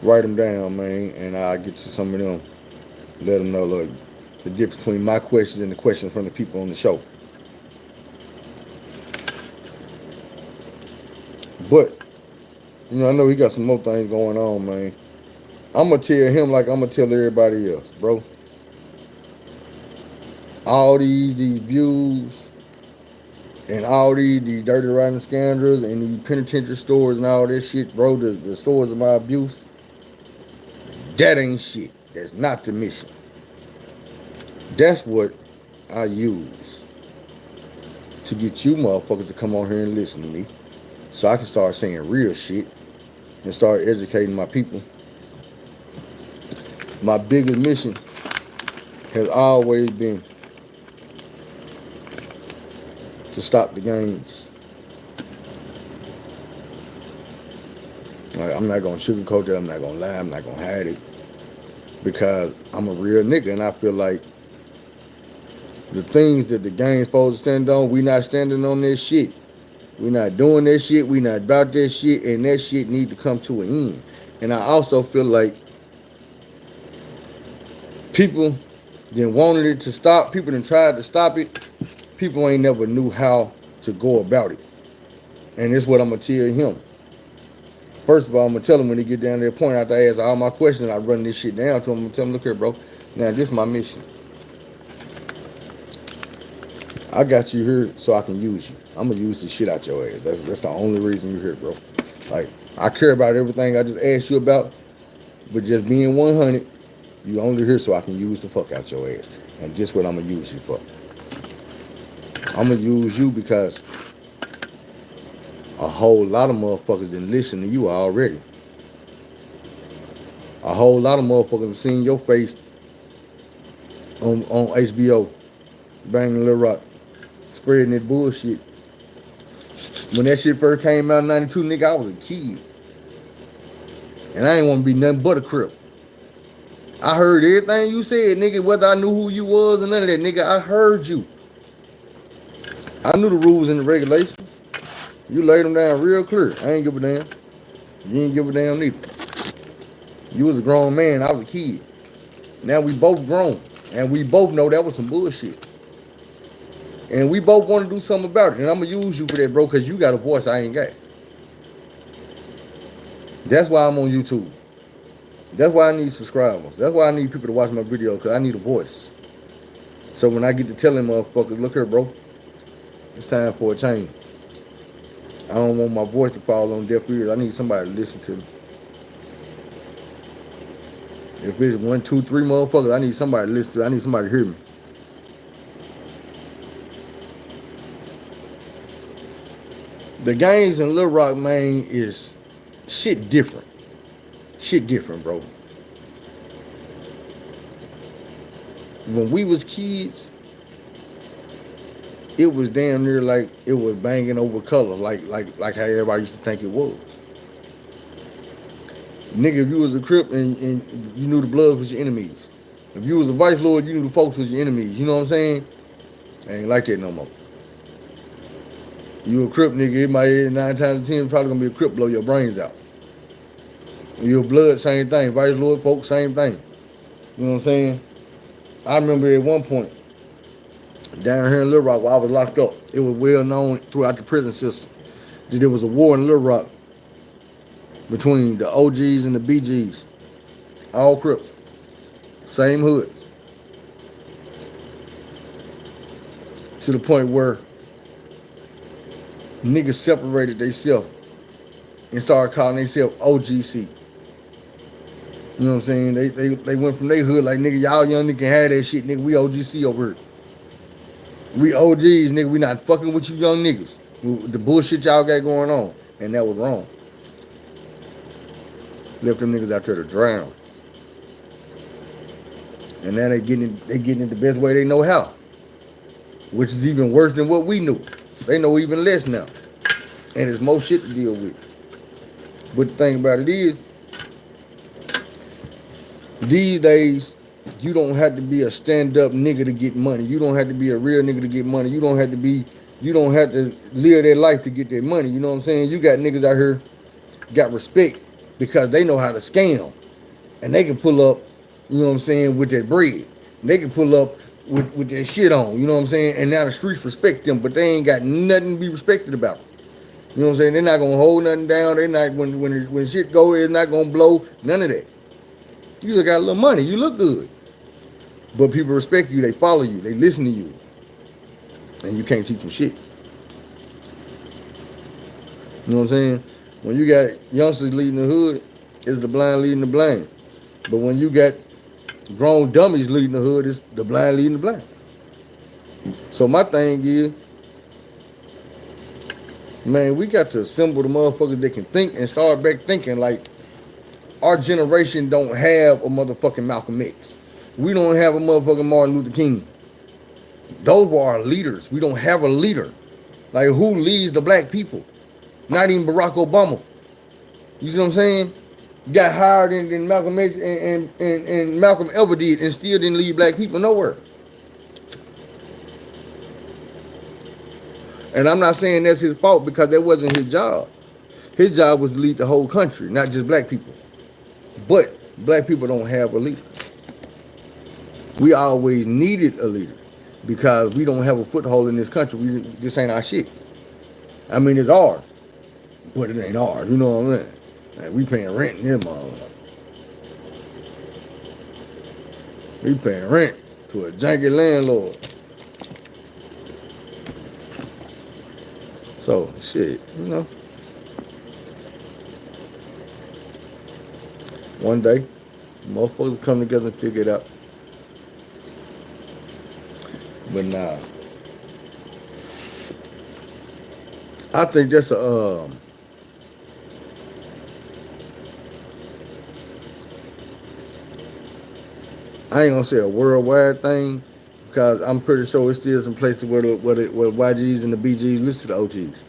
write them down, man, and I'll get to some of them. Let them know, look, the difference between my questions and the questions from the people on the show. But, you know, I know he got some more things going on, man. I'm going to tell him like I'm going to tell everybody else, bro. All these views and all these dirty riding scandals and these penitentiary stores and all that shit, bro, the stores of my abuse, that ain't shit. That's not the mission. That's what I use to get you motherfuckers to come on here and listen to me so I can start saying real shit and start educating my people. My biggest mission has always been to stop the games. Like, I'm not going to sugarcoat it. I'm not going to lie. I'm not going to hide it. Because I'm a real nigga and I feel like the things that the game's supposed to stand on, we not standing on that shit. We not doing that shit. We not about that shit. And that shit need to come to an end. And I also feel like people then wanted it to stop. People then tried to stop it. People ain't never knew how to go about it. And this is what I'm going to tell him. First of all, I'm going to tell him when he get down there, point out to ask all my questions, I run this shit down to him. I'm going to tell him, look here, bro. Now, this is my mission. I got you here so I can use you. I'm going to use the shit out your ass. That's the only reason you're here, bro. Like, I care about everything I just asked you about, but just being 100, you only here so I can use the fuck out your ass. And this is what I'm going to use you for. I'm going to use you because a whole lot of motherfuckers didn't listen to you already. A whole lot of motherfuckers have seen your face on HBO, banging Lil Rock, spreading that bullshit. When that shit first came out in 92, nigga, I was a kid. And I ain't want to be nothing but a Crip. I heard everything you said, nigga, whether I knew who you was or none of that, nigga, I heard you. I knew the rules and the regulations. You laid them down real clear. I ain't give a damn. You ain't give a damn neither. You was a grown man. I was a kid. Now we both grown. And we both know that was some bullshit. And we both want to do something about it. And I'm going to use you for that, bro, because you got a voice I ain't got. That's why I'm on YouTube. That's why I need subscribers. That's why I need people to watch my videos, because I need a voice. So when I get to telling motherfuckers, look here, bro, it's time for a change. I don't want my voice to fall on deaf ears. I need somebody to listen to me. If it's 1, 2, 3 motherfuckers, I need somebody to listen to. I need somebody to hear me. The games in Lil Rock, man, is shit different. Shit different, bro. When we was kids, it was damn near like it was banging over color, like how everybody used to think it was. Nigga, if you was a Crip and you knew the blood was your enemies. If you was a vice lord, you knew the folks was your enemies. You know what I'm saying? I ain't like that no more. You a Crip, nigga, it might 9 times out of 10 probably gonna be a Crip blow your brains out. You a blood, same thing. Vice lord folks, same thing. You know what I'm saying? I remember at one point, down here in Little Rock, while I was locked up, it was well known throughout the prison system that there was a war in Little Rock between the OGs and the BGs. All Crips. Same hood. To the point where Niggas separated themselves and started calling themselves OGC. You know what I'm saying? They went from their hood like, nigga, y'all young nigga can have that shit, nigga. We OGC over here. We OGs, nigga. We not fucking with you young niggas. The bullshit y'all got going on. And that was wrong. Left them niggas out there to drown. And now they getting it the best way they know how. Which is even worse than what we knew. They know even less now. And there's more shit to deal with. But the thing about it is, these days, you don't have to be a stand-up nigga to get money. You don't have to be a real nigga to get money. You don't have to live their life to get their money. You know what I'm saying? You got niggas out here got respect because they know how to scam. And they can pull up, you know what I'm saying, with their bread. And they can pull up with their shit on, you know what I'm saying? And now the streets respect them, but they ain't got nothing to be respected about them. You know what I'm saying? They're not gonna hold nothing down. They're not, when shit go, it's not gonna blow. None of that. You just got a little money. You look good. But people respect you. They follow you. They listen to you. And you can't teach them shit. You know what I'm saying? When you got youngsters leading the hood, it's the blind leading the blind. But when you got grown dummies leading the hood, it's the blind leading the blind. So my thing is, man, we got to assemble the motherfuckers that can think and start back thinking like our generation don't have a motherfucking Malcolm X. We don't have a motherfucking Martin Luther King. Those were our leaders. We don't have a leader. Like, who leads the black people? Not even Barack Obama. You see what I'm saying? Got higher than Malcolm X and Malcolm ever did, and still didn't lead black people nowhere. And I'm not saying that's his fault, because that wasn't his job. His job was to lead the whole country, not just black people. But black people don't have a leader. We always needed a leader because we don't have a foothold in this country. This ain't our shit. I mean, it's ours, but it ain't ours. You know what I mean? Like, we paying rent in this motherfucker. We paying rent to a janky landlord. So, shit, you know. One day, motherfuckers come together and figure it out. But nah. I think that's a I ain't gonna say a worldwide thing, because I'm pretty sure it's still some places where YGs and the BGs listen to the OGs.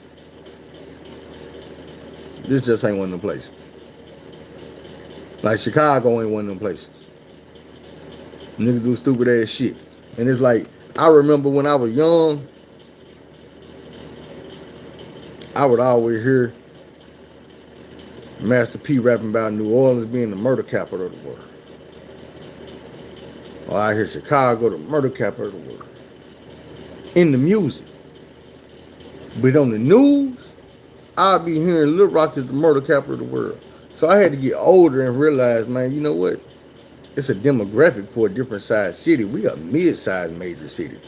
This just ain't one of them places. Like Chicago ain't one of them places. Niggas do stupid ass shit. And it's like, I remember when I was young, I would always hear Master P rapping about New Orleans being the murder capital of the world. Or I hear Chicago, the murder capital of the world. In the music. But on the news, I'll be hearing Little Rock is the murder capital of the world. So I had to get older and realize, man, you know what? It's a demographic for a different size city. We a mid-sized major city.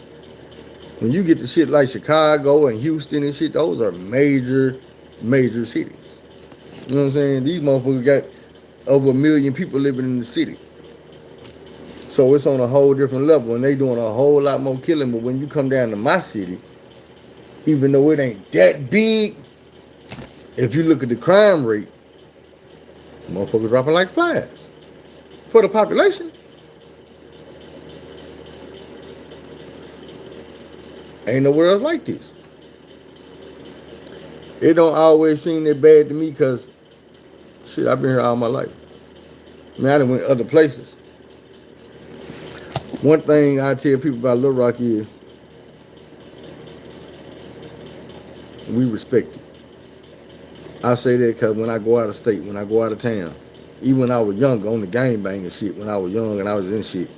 When you get to shit like Chicago and Houston and shit, those are major cities. You know what I'm saying? These motherfuckers got over 1 million people living in the city. So it's on a whole different level, and they doing a whole lot more killing. But when you come down to my city, even though it ain't that big, if you look at the crime rate, motherfuckers dropping like flies. For the population, ain't nowhere else like this. It don't always seem that bad to me, because shit, I've been here all my life. I mean, I done went other places. One thing I tell people about Little Rock is we respect it. I say that because when I go out of state, when I go out of town, even when I was younger, on the gangbang and shit, when I was young and I was in shit,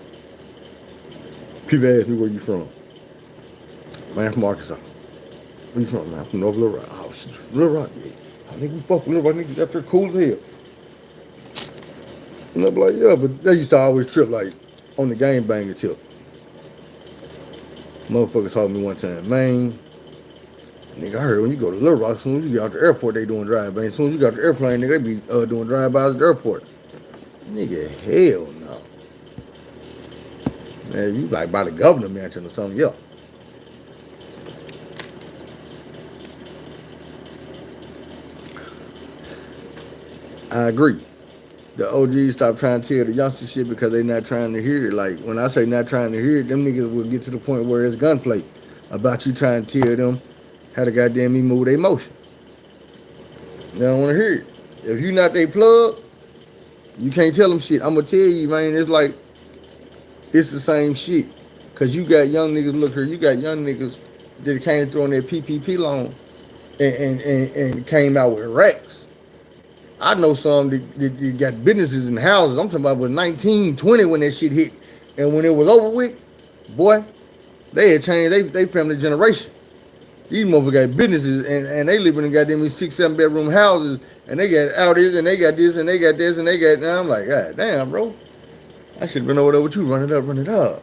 people ask me, where you from? Man, from Arkansas. Where you from, man? From North Little Rock. Oh, shit, Little Rock, yeah. I think we fuck with Little Rock, niggas up there cool as hell. And I'm like, yeah, but they used to always trip, like, on the gangbanger tip. Motherfuckers told me one time, man, Nigga, I heard when you go to Little Rock, as soon as you get out the airport, they doing drive-by. As soon as you got the airplane, nigga, they be doing drive-bys at the airport. Nigga, hell no. Man, you like by the governor mansion or something, yeah. I agree. The OGs stop trying to tell the youngster shit because they not trying to hear it. Like, when I say not trying to hear it, them niggas will get to the point where it's gunplay about you trying to tell them how to goddamn me move their motion. They don't want to hear it. If you not they plug, you can't tell them shit. I'm going to tell you, man, it's like, it's the same shit. Because you got young niggas, look here, you got young niggas that came through on their PPP loan and came out with racks. I know some that got businesses and houses. I'm talking about was 19, 20 when that shit hit. And when it was over with, boy, they had changed they family generation. These motherfuckers got businesses and they live in goddamn 6, 7 bedroom houses and they got Audis and they got this and they got this and they got that. I'm like, God damn, bro. I should have been over there with you, run it up.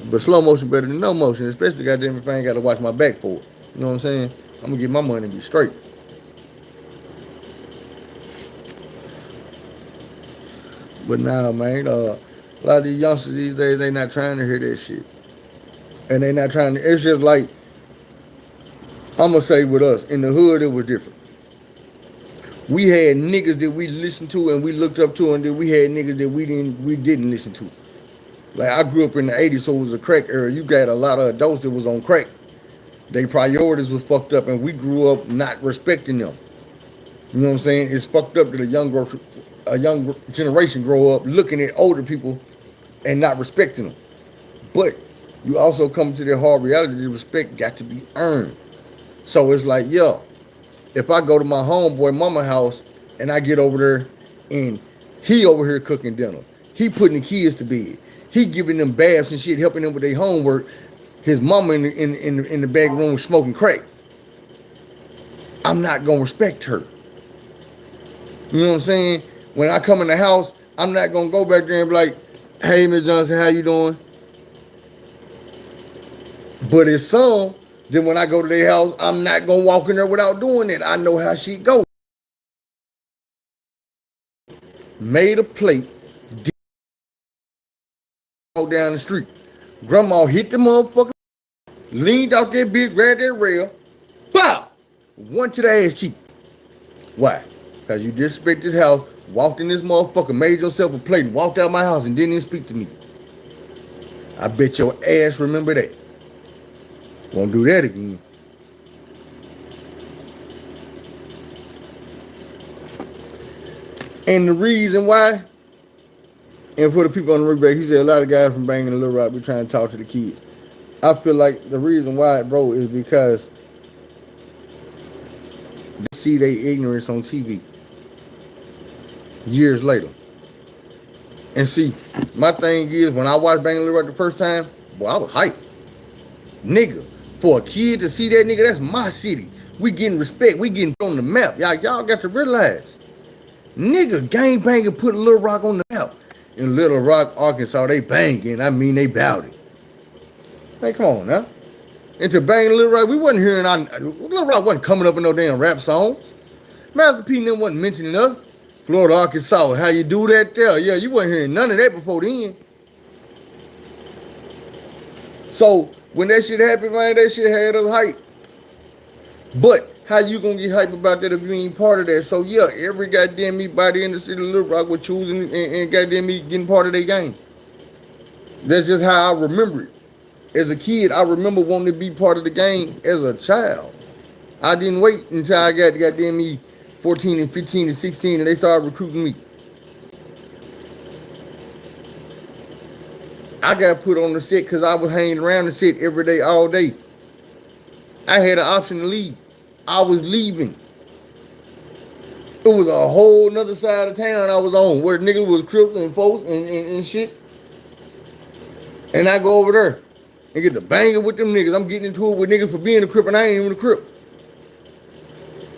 But slow motion better than no motion, especially goddamn if I ain't got to watch my back for it. You know what I'm saying? I'm going to get my money and be straight. But nah, man, a lot of these youngsters these days, they not trying to hear that shit. And they not trying to, it's just like, I'm going to say with us, in the hood, it was different. We had niggas that we listened to and we looked up to, and then we had niggas that we didn't listen to. Like, I grew up in the 80s, so it was a crack era. You got a lot of adults that was on crack. Their priorities was fucked up, and we grew up not respecting them. You know what I'm saying? It's fucked up that a young generation grow up looking at older people and not respecting them. But you also come to the hard reality that respect got to be earned. So it's like, yo, if I go to my homeboy mama house and I get over there and he over here cooking dinner, he putting the kids to bed, he giving them baths and shit, helping them with their homework, his mama in the back room smoking crack, I'm not gonna respect her. You know what I'm saying? When I come in the house, I'm not gonna go back there and be like, hey, Miss Johnson, how you doing? But it's some that when I go to their house, I'm not gonna walk in there without doing it. I know how she go. Made a plate, down the street. Grandma hit the motherfucker, leaned out that bitch, grabbed that rail, pow! One to the ass cheek. Why? Because you disrespect this house, walked in this motherfucker, made yourself a plate, walked out my house and didn't even speak to me. I bet your ass remember that. Won't do that again. And the reason why, and for the people on the replay, he said a lot of guys from Banging and Little Rock be trying to talk to the kids. I feel like the reason why, bro, is because they see their ignorance on TV years later. And see, my thing is, when I watched Banging and Little Rock the first time, boy, I was hyped. Nigga, for a kid to see that nigga, that's my city. We getting respect. We getting on the map. Y'all got to realize, nigga, gang banging put Little Rock on the map. In Little Rock, Arkansas, they banging. I mean, they bout it. Hey, come on now. And to bang Little Rock, we wasn't hearing, Little Rock wasn't coming up in no damn rap songs. Master P and them wasn't mentioning us. Florida, Arkansas, how you do that there? Yeah, you wasn't hearing none of that before then. So, when that shit happened, man, that shit had us hype. But how you gonna get hype about that if you ain't part of that? So yeah, every goddamn me body in the city of Little Rock was choosing and goddamn me getting part of their game. That's just how I remember it. As a kid, I remember wanting to be part of the game as a child. I didn't wait until I got goddamn me 14 and 15 and 16 and they started recruiting me. I got put on the set because I was hanging around the set every day, all day. I had an option to leave. I was leaving. It was a whole nother side of town I was on where niggas was crips and folks and shit. And I go over there and get the banging with them niggas. I'm getting into it with niggas for being a crip and I ain't even a crip.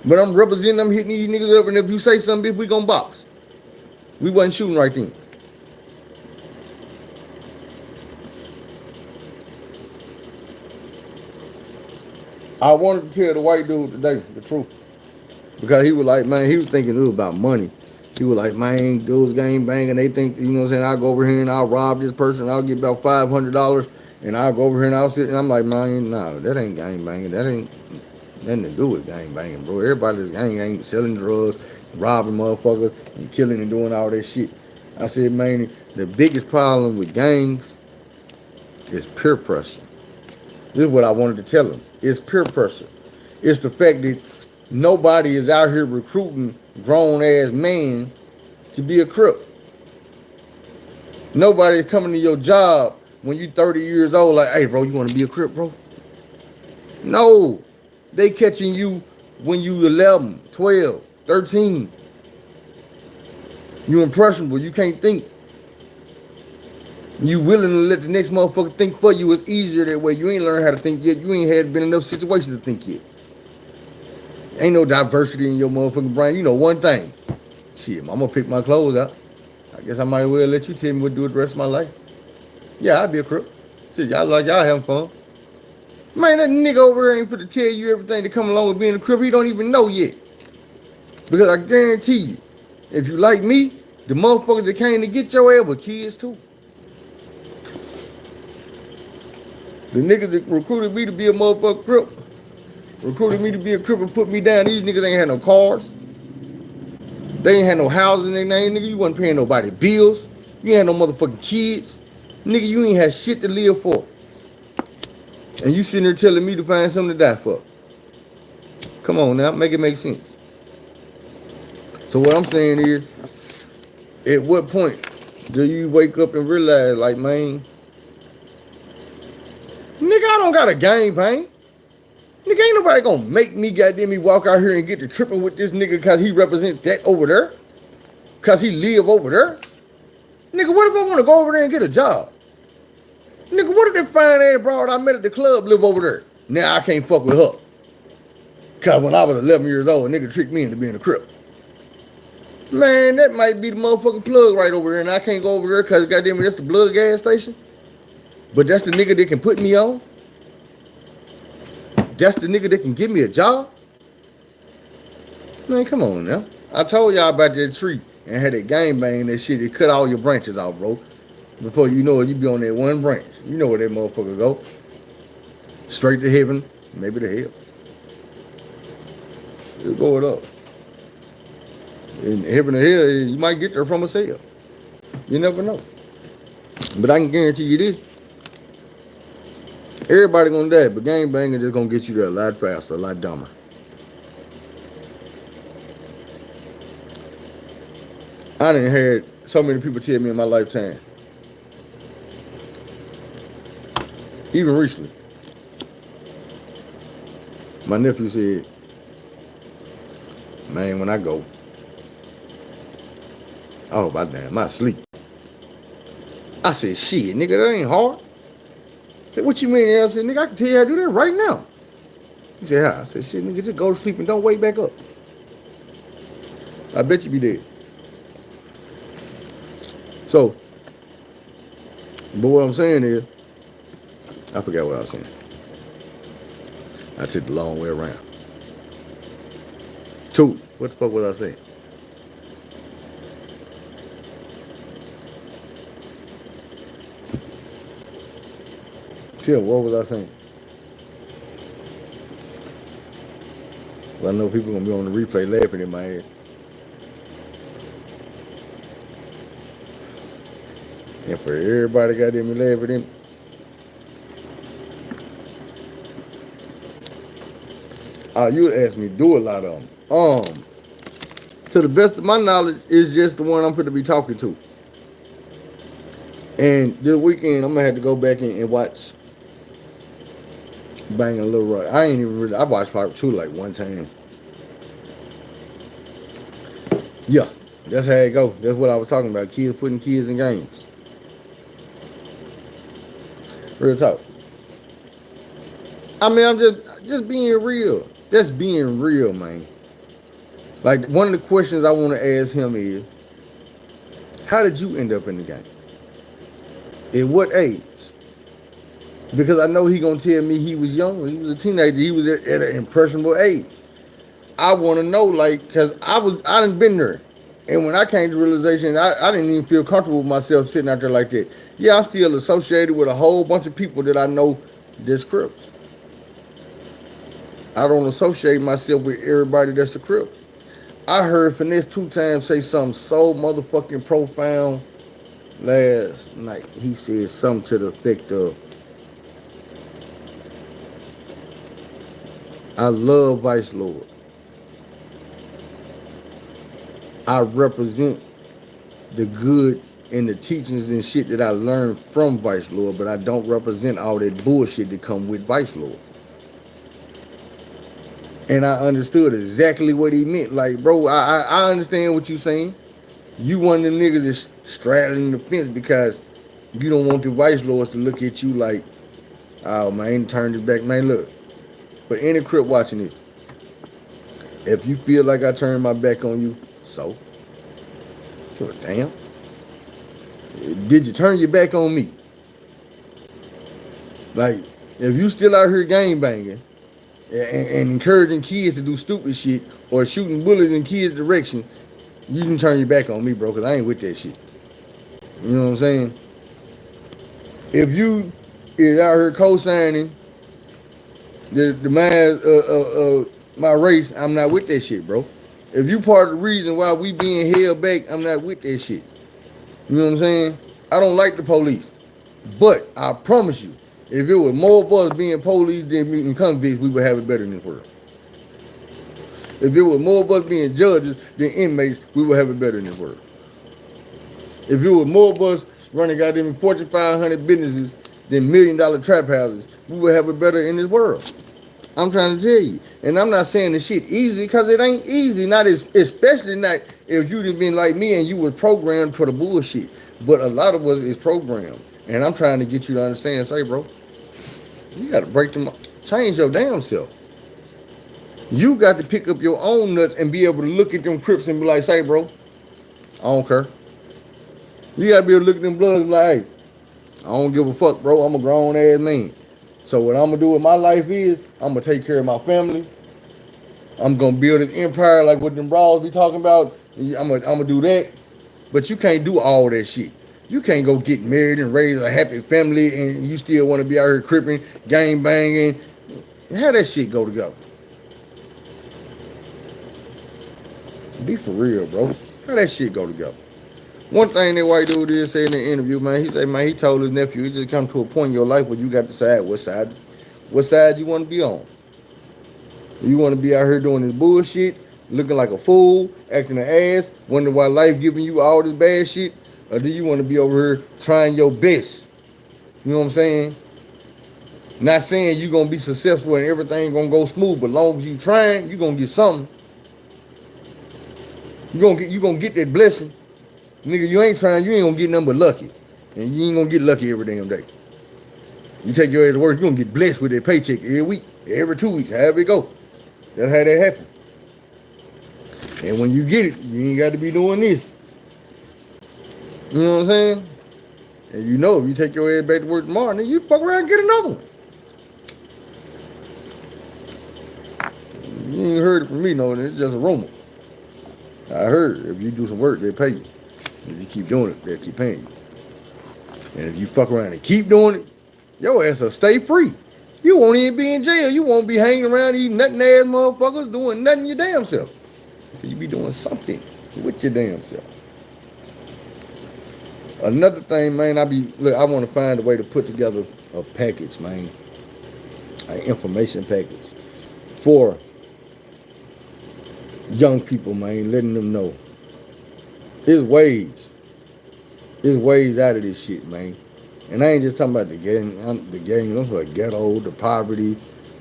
But I'm representing, I'm hitting these niggas up, and if you say something, bitch, we gonna box. We wasn't shooting right then. I wanted to tell the white dude today the truth. Because he was like, man, he was thinking it was about money. He was like, man, dudes gang banging. They think, you know what I'm saying, I'll go over here and I'll rob this person. I'll get about $500 and I'll go over here and I'll sit. And I'm like, man, no, that ain't gang banging. That ain't nothing to do with gang banging, bro. Everybody that's gang ain't selling drugs, robbing motherfuckers, and killing and doing all that shit. I said, man, the biggest problem with gangs is peer pressure. This is what I wanted to tell him. It's peer pressure. It's the fact that nobody is out here recruiting grown-ass men to be a Crip. Nobody is coming to your job when you 30 years old like, hey, bro, you want to be a Crip, bro? No. They catching you when you 11, 12, 13. You impressionable. You can't think. You willing to let the next motherfucker think for you. It's easier that way. You ain't learned how to think yet. You ain't had been in enough situations to think yet. Ain't no diversity in your motherfucking brain. You know one thing. Shit, I'm gonna pick my clothes out. I guess I might as well let you tell me what to do with the rest of my life. Yeah, I'd be a Crip. Shit, y'all like y'all having fun. Man, that nigga over there ain't finna tell you everything that come along with being a Crip. He don't even know yet. Because I guarantee you, if you like me, the motherfuckers that came to get your ass were kids too. The niggas that recruited me to be a motherfucking Crip, recruited me to be a Crip and put me down. These niggas ain't had no cars. They ain't had no houses in their name, nigga. You wasn't paying nobody bills. You ain't had no motherfucking kids. Nigga, you ain't had shit to live for. And you sitting there telling me to find something to die for. Come on now, make it make sense. So what I'm saying is, at what point do you wake up and realize, like, man, nigga, I don't got a gang bang. Nigga, ain't nobody gonna make me goddamn me walk out here and get to tripping with this nigga because he represents that over there. Because he live over there. Nigga, what if I want to go over there and get a job? Nigga, what if that fine ass broad I met at the club live over there? Now I can't fuck with her. Because when I was 11 years old, a nigga tricked me into being a Crip. Man, that might be the motherfucking plug right over there, and I can't go over there because goddamn it, that's the blood gas station. But that's the nigga that can put me on. That's the nigga that can give me a job. Man, come on now. I told y'all about that tree and had that gang bang that shit. It cut all your branches out, bro. Before you know it, you be on that one branch. You know where that motherfucker go. Straight to heaven, maybe to hell. Just go it up. In heaven or hell, you might get there from a cell. You never know. But I can guarantee you this. Everybody gonna die, but gang banging just gonna get you there a lot faster, a lot dumber. I done heard so many people tell me in my lifetime. Even recently. My nephew said, man, when I go, I hope I damn I sleep. I said, shit, nigga, that ain't hard. I said, what you mean? I said, nigga, I can tell you how to do that right now. He said, how? I said, shit, nigga, just go to sleep and don't wake back up. I bet you be dead. So, but what I'm saying is, I forgot what I was saying. I took the long way around. Two, what the fuck was I saying? Tell, what was I saying? Well, I know people gonna be on the replay laughing in my head. And for everybody got them laughing at him. You asked me to do a lot of them. To the best of my knowledge, is just the one I'm going to be talking to. And this weekend, I'm gonna have to go back and watch Banging a Little Rock. I ain't even really. I watched part 2 like one time. Yeah, that's how it go. That's what I was talking about. Kids putting kids in games. Real talk. I mean, I'm just being real. That's being real, man. Like, one of the questions I want to ask him is, how did you end up in the game? At what age? Because I know he gonna tell me he was young. He was a teenager. He was at an impressionable age. I want to know, like, cause I done been there, and when I came to realization, I didn't even feel comfortable with myself sitting out there like that. Yeah, I'm still associated with a whole bunch of people that I know that's Crips. I don't associate myself with everybody that's a Crip. I heard Finesse 2 times say something so motherfucking profound last night. He said something to the effect of, I love Vice Lord. I represent the good and the teachings and shit that I learned from Vice Lord, but I don't represent all that bullshit that come with Vice Lord. And I understood exactly what he meant. Like, bro, I understand what you're saying. You one of them niggas that's straddling the fence because you don't want the Vice Lords to look at you like, oh, man, turn this back. Man, look, for any Crip watching this, if you feel like I turned my back on you, so damn. Did you turn your back on me? Like, if you still out here gang banging and encouraging kids to do stupid shit or shooting bullets in kids' direction, you can turn your back on me, bro, because I ain't with that shit. You know what I'm saying? If you is out here co-signing the demise my race, I'm not with that shit, bro. If you part of the reason why we being held back, I'm not with that shit. You know what I'm saying? I don't like the police. But I promise you, if it was more of us being police than convicts, we would have it better in this world. If it was more of us being judges than inmates, we would have it better in this world. If it was more of us running goddamn Fortune 500 businesses than $1 million trap houses, we would have it better in this world. I'm trying to tell you. And I'm not saying the shit easy, because it ain't easy. Especially not if you'd have been like me and you were programmed for the bullshit. But a lot of us is programmed. And I'm trying to get you to understand, say, bro, you got to break them up. Change your damn self. You got to pick up your own nuts and be able to look at them Crips and be like, say, bro, I don't care. You got to be able to look at them bloods and be like, hey, I don't give a fuck, bro. I'm a grown ass man. So what I'm going to do with my life is I'm going to take care of my family. I'm going to build an empire like what them brawls be talking about. I'm going to do that. But you can't do all that shit. You can't go get married and raise a happy family and you still want to be out here cripping, gang banging. How that shit go together? Be for real, bro. How that shit go together? One thing that white dude did say in the interview, man, he said, man, he told his nephew, it just come to a point in your life where you got to decide what side you want to be on. You want to be out here doing this bullshit, looking like a fool, acting an ass, wondering why life giving you all this bad shit, or do you want to be over here trying your best? You know what I'm saying? Not saying you're going to be successful and everything going to go smooth, but as long as you trying, you're going to get something. You're going to get that blessing. Nigga, you ain't trying, you ain't gonna get nothing but lucky. And you ain't gonna get lucky every damn day. You take your ass to work, you gonna get blessed with that paycheck every week, every 2 weeks, however it go. That's how that happen. And when you get it, you ain't got to be doing this. You know what I'm saying? And you know if you take your ass back to work tomorrow, then you fuck around and get another one. You ain't heard it from me, no, it's just a rumor. I heard if you do some work, they pay you. If you keep doing it, they'll keep paying you. And if you fuck around and keep doing it, your ass will stay free. You won't even be in jail. You won't be hanging around these nothing ass motherfuckers doing nothing your damn self. You be doing something with your damn self. Another thing, man, I want to find a way to put together a package, man. An information package for young people, man, letting them know. There's ways out of this shit, man. And I ain't just talking about the gang. I'm talking about ghetto, the poverty.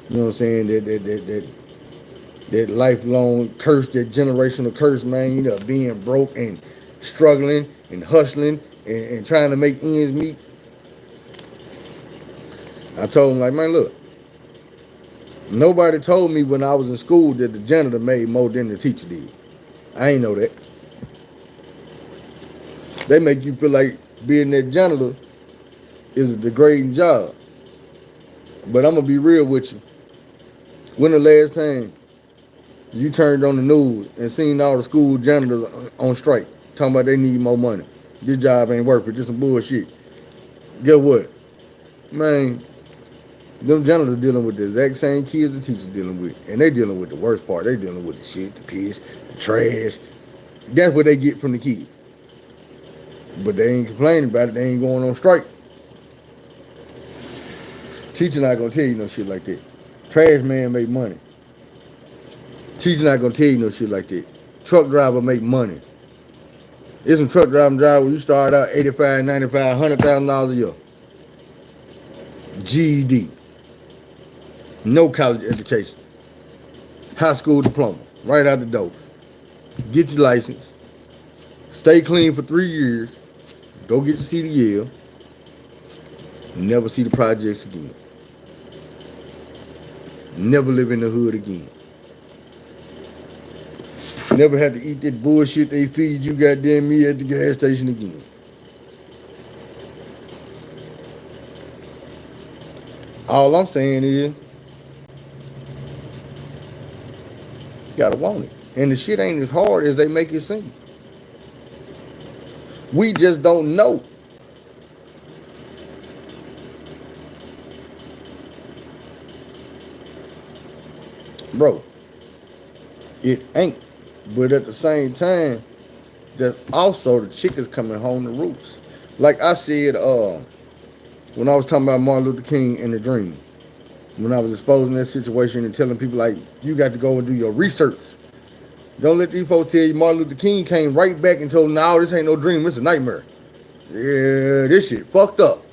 You know what I'm saying? That lifelong curse, that generational curse, man. You know, being broke and struggling and hustling and trying to make ends meet. I told him, like, man, look. Nobody told me when I was in school that the janitor made more than the teacher did. I ain't know that. They make you feel like being that janitor is a degrading job. But I'm gonna be real with you. When the last time you turned on the news and seen all the school janitors on strike, talking about they need more money? This job ain't worth it. This some bullshit. Guess what? Man, them janitors dealing with the exact same kids the teachers dealing with. And they dealing with the worst part. They dealing with the shit, the piss, the trash. That's what they get from the kids. But they ain't complaining about it. They ain't going on strike. Teacher not gonna tell you no shit like that. Trash man make money. Teacher not gonna tell you no shit like that. Truck driver make money. There's some truck driving where you start out 85, 95, $100,000 a year. GED. No college education. High school diploma. Right out the door. Get your license. Stay clean for 3 years. Go get your CDL. Never see the projects again. Never live in the hood again. Never have to eat that bullshit they feed you goddamn me at the gas station again. All I'm saying is, you gotta want it. And the shit ain't as hard as they make it seem. We just don't know. Bro, it ain't. But at the same time, there's also the chickens coming home to roost. Like I said, when I was talking about Martin Luther King and the dream, when I was exposing that situation and telling people, like, you got to go and do your research. Don't let these folks tell you Martin Luther King came right back and told them, no, this ain't no dream, it's a nightmare. Yeah, this shit fucked up.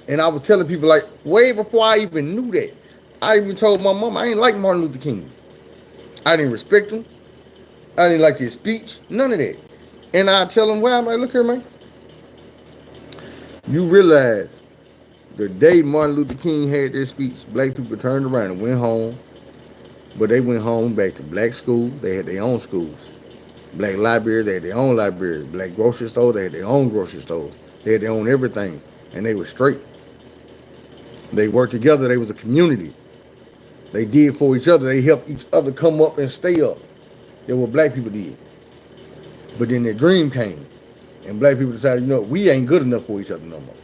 And I was telling people, like, way before I even knew that, I even told my mom I ain't like Martin Luther King. I didn't respect him. I didn't like his speech. None of that. And I tell him, well, I'm like, look here, man. You realize the day Martin Luther King had this speech, black people turned around and went home. But they went home back to black schools. They had their own schools. Black libraries, they had their own libraries. Black grocery stores, they had their own grocery stores. They had their own everything. And they were straight. They worked together. They was a community. They did for each other. They helped each other come up and stay up. That's what black people did. But then their dream came. And black people decided, you know, we ain't good enough for each other no more.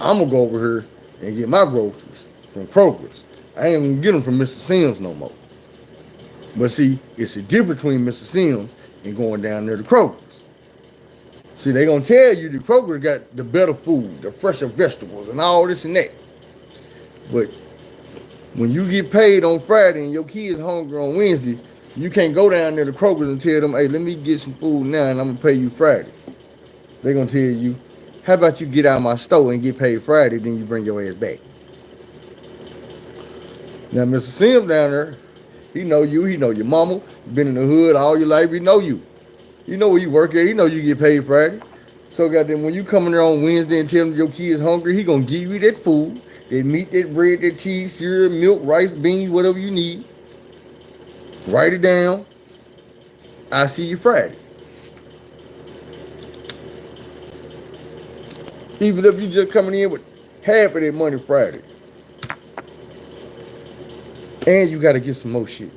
I'm going to go over here and get my groceries from Kroger's. I ain't going to get them from Mr. Sims no more. But see, it's the difference between Mr. Sims and going down there to Kroger's. See, they going to tell you that Kroger's got the better food, the fresher vegetables, and all this and that. But when you get paid on Friday and your kids hungry on Wednesday, you can't go down there to Kroger's and tell them, hey, let me get some food now and I'm going to pay you Friday. They're going to tell you, how about you get out of my store and get paid Friday, then you bring your ass back. Now, Mr. Sims down there, he know you, he know your mama, been in the hood all your life, he know you. You know where you work at, he know you get paid Friday. So goddamn, when you come in there on Wednesday and tell him your kid's hungry, he gonna give you that food, that meat, that bread, that cheese, cereal, milk, rice, beans, whatever you need. Write it down. I see you Friday. Even if you just coming in with half of that money Friday. And you got to get some more shit.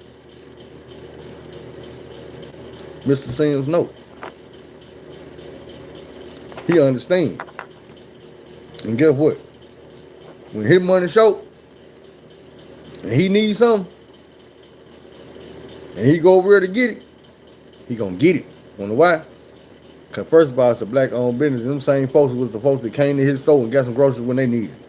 Mr. Sims, no. He understand. And guess what? When his money show, and he needs something, and he go over there to get it, he gonna get it. Wonder why? Because first of all, it's a black-owned business. And them same folks was the folks that came to his store and got some groceries when they needed it.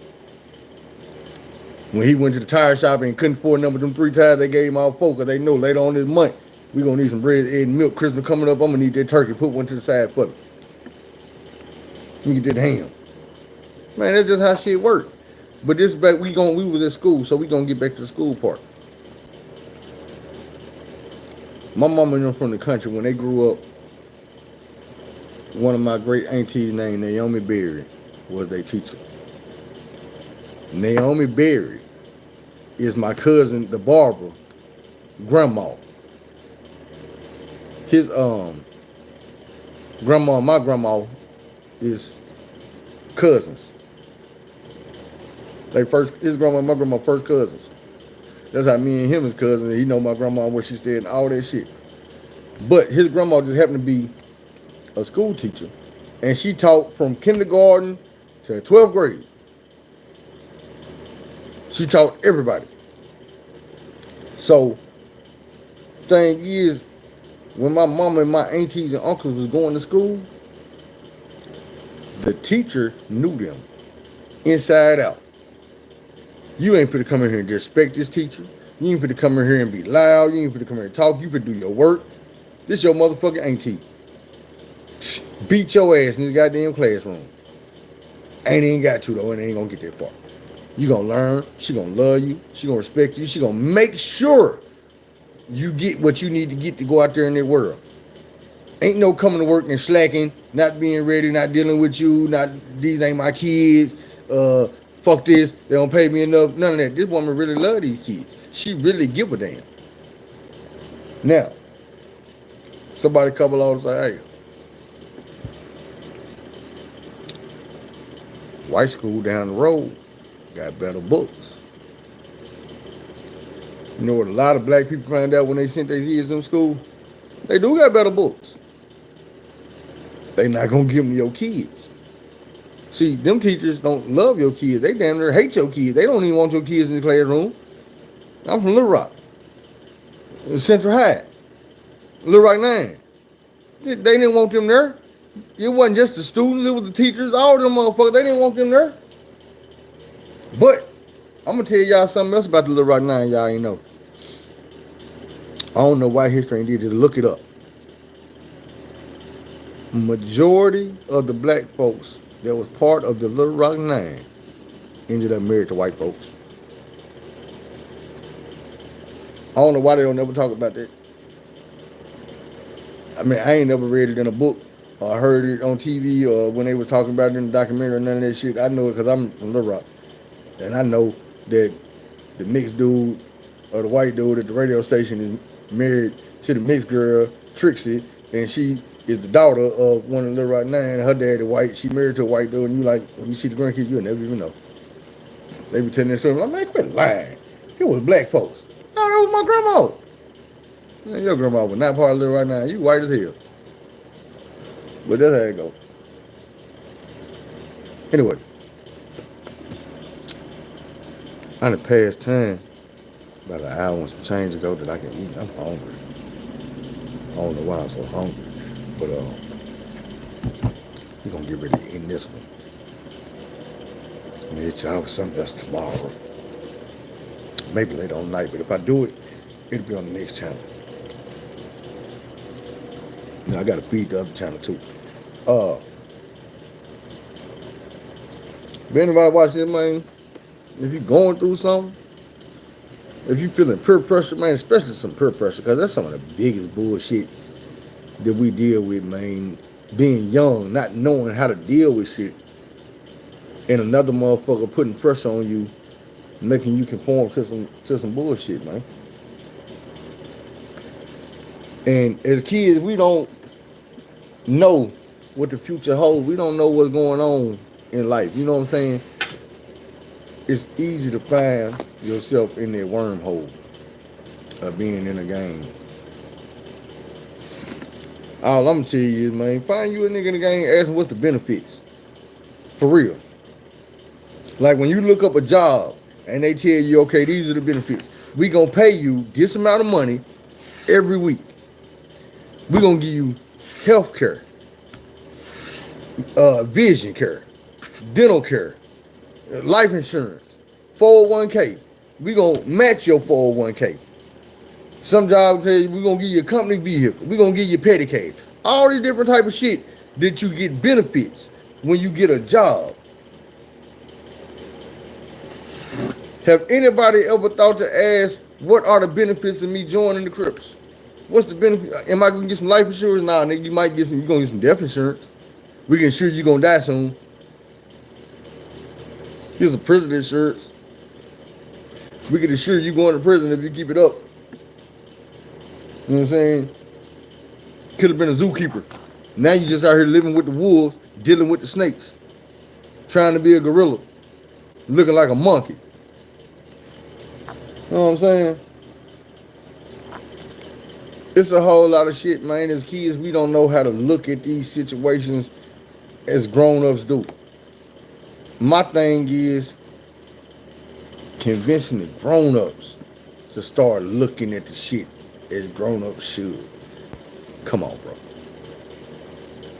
When he went to the tire shop and couldn't afford them 3 tires, they gave him all 4 because they know later on this month, we going to need some bread, egg, and milk. Christmas coming up, I'm going to need that turkey. Put one to the side for me. Let me get that ham. Man, that's just how shit work. But this back, we was at school, so we going to get back to the school part. My mama and them from the country, when they grew up, one of my great aunties named Naomi Berry was their teacher. Naomi Berry is my cousin, the barber, grandma. His grandma and my grandma is cousins. Like his grandma, my grandma, first cousins. That's how me and him is cousins. He know my grandma where she stayed and all that shit. But his grandma just happened to be a school teacher, and she taught from kindergarten to 12th grade. She taught everybody. So, thing is, when my mama and my aunties and uncles was going to school, the teacher knew them inside out. You ain't finna come in here and disrespect this teacher. You ain't finna come in here and be loud. You ain't finna come here and talk. You finna do your work. This your motherfucking auntie. Beat your ass in this goddamn classroom. Ain't got to though, and ain't gonna get that far. You gonna learn. She gonna love you. She gonna respect you. She gonna make sure you get what you need to get to go out there in that world. Ain't no coming to work and slacking, not being ready, not dealing with you, not these ain't my kids. Fuck this, they don't pay me enough. None of that. This woman really love these kids. She really give a damn. Now, somebody couple all say, hey, white school down the road got better books. You know what a lot of black people find out when they sent their kids to school? They do got better books. They not gonna give them to your kids. See, them teachers don't love your kids. They damn near hate your kids. They don't even want your kids in the classroom. I'm from Little Rock, Central High, Little Rock 9. They didn't want them there. It wasn't just the students, it was the teachers, all them motherfuckers. They didn't want them there. But I'm gonna tell y'all something else about the Little Rock 9 y'all ain't know. I don't know why history ain't did it. Look it up. Majority of the black folks that was part of the Little Rock 9 ended up married to white folks. I don't know why they don't never talk about that. I mean, I ain't never read it in a book or heard it on TV or when they was talking about it in the documentary or none of that shit. I know it because I'm from Little Rock. And I know that the mixed dude or the white dude at the radio station is married to the mixed girl, Trixie, and she is the daughter of one of the Little Rock 9. Her daddy white. She married to a white dude, and you like, when you see the grandkids, you'll never even know. They be telling that story. I'm like, man, quit lying. It was black folks. No, that was my grandma. Man, your grandma was not part of Little Rock 9. You white as hell. But that's how it go. Anyway. I done passed time about an hour and some change ago that I can eat. I'm hungry. I don't know why I'm so hungry. But we're gonna get ready to end this one. I'm gonna hit y'all with something else tomorrow. Maybe later on night, but if I do it, it'll be on the next channel. Now I gotta feed the other channel too. If anybody watch this, man, if you're going through something, if you're feeling peer pressure, man, especially some peer pressure, because that's some of the biggest bullshit that we deal with, man. Being young, not knowing how to deal with shit, and another motherfucker putting pressure on you, making you conform to some bullshit, man. And as kids, we don't know what the future holds. We don't know what's going on in life. You know what I'm saying? It's easy to find yourself in that wormhole of being in a game. All I'm gonna tell you is, man, find you a nigga in the game, ask him what's the benefits. For real. Like when you look up a job and they tell you, okay, these are the benefits. We gonna pay you this amount of money every week. We gonna give you health care, vision care, dental care, life insurance, 401k. We gonna match your 401k. Some jobs tell you we gonna give you a company vehicle. We gonna give you petty cash. All these different type of shit that you get benefits when you get a job. Have anybody ever thought to ask, what are the benefits of me joining the Crips? What's the benefit? Am I gonna get some life insurance? Nah, nigga, you might get some. You gonna get some death insurance. We can ensure you gonna die soon. Here's a prison insurance. We can assure you going to prison if you keep it up. You know what I'm saying? Could have been a zookeeper. Now you just out here living with the wolves, dealing with the snakes, trying to be a gorilla. looking like a monkey. You know what I'm saying? It's a whole lot of shit, man. As kids, we don't know how to look at these situations as grown-ups do. My thing is convincing the grown-ups to start looking at the shit as grown-ups should. Come on, bro.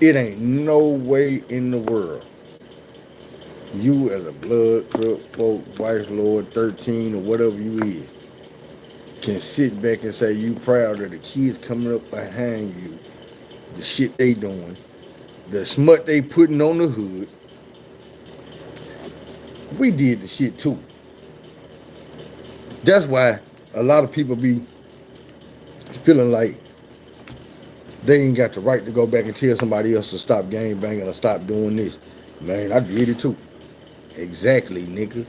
It ain't no way in the world you as a blood, crip, folk, vice lord, 13 or whatever you is, can sit back and say you proud of the kids coming up behind you, the shit they doing, the smut they putting on the hood. We did the shit too. That's why a lot of people be feeling like they ain't got the right to go back and tell somebody else to stop gang banging or stop doing this. Man, I did it too. Exactly, nigga.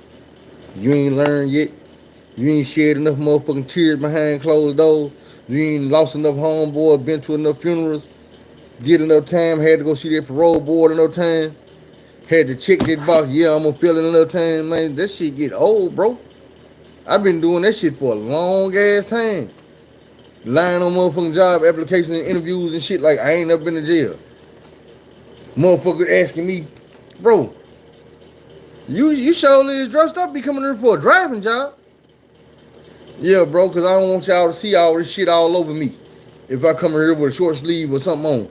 You ain't learned yet. You ain't shed enough motherfucking tears behind closed doors. You ain't lost enough homeboys, been to enough funerals, did enough time, had to go see that parole board enough time, had to check that box, yeah, I'm gonna fill it enough time, man. That shit get old, bro. I've been doing that shit for a long ass time. Lying on motherfucking job applications and interviews and shit like I ain't never been to jail. Motherfucker asking me, bro, you surely is dressed up be coming here for a driving job. Yeah, bro, because I don't want y'all to see all this shit all over me. If I come here with a short sleeve or something on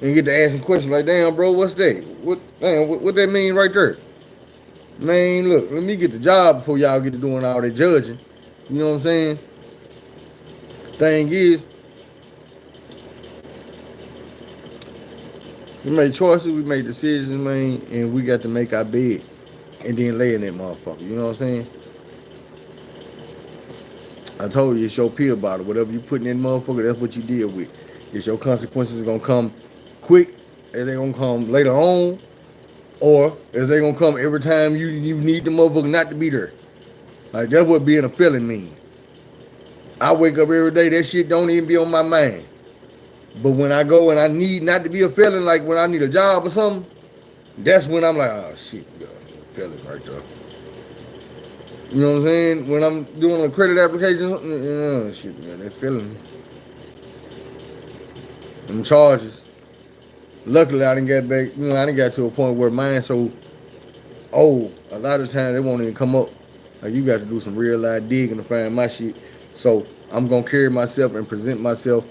and get to asking questions like, damn, bro, what's that? What that mean right there? Man, look, let me get the job before y'all get to doing all that judging. You know what I'm saying? Thing is, we made choices, we made decisions, man, and we got to make our bed and then lay in that motherfucker. You know what I'm saying? I told you, it's your pill bottle. Whatever you put in that motherfucker, that's what you deal with. It's your consequences gonna come quick, as they gonna come later on, or is they gonna come every time you need the motherfucker not to be there. Like, that's what being a felon mean. I wake up every day, that shit don't even be on my mind. But when I go and I need not to be a felon, like when I need a job or something, that's when I'm like, oh shit, yeah, felon right there. You know what I'm saying? When I'm doing a credit application, shit, yeah, that's felony. Them charges. Luckily, I didn't get back. I didn't get to a point where mine's so old. A lot of times they won't even come up. Like, you got to do some real life digging to find my shit. So I'm gonna carry myself and present myself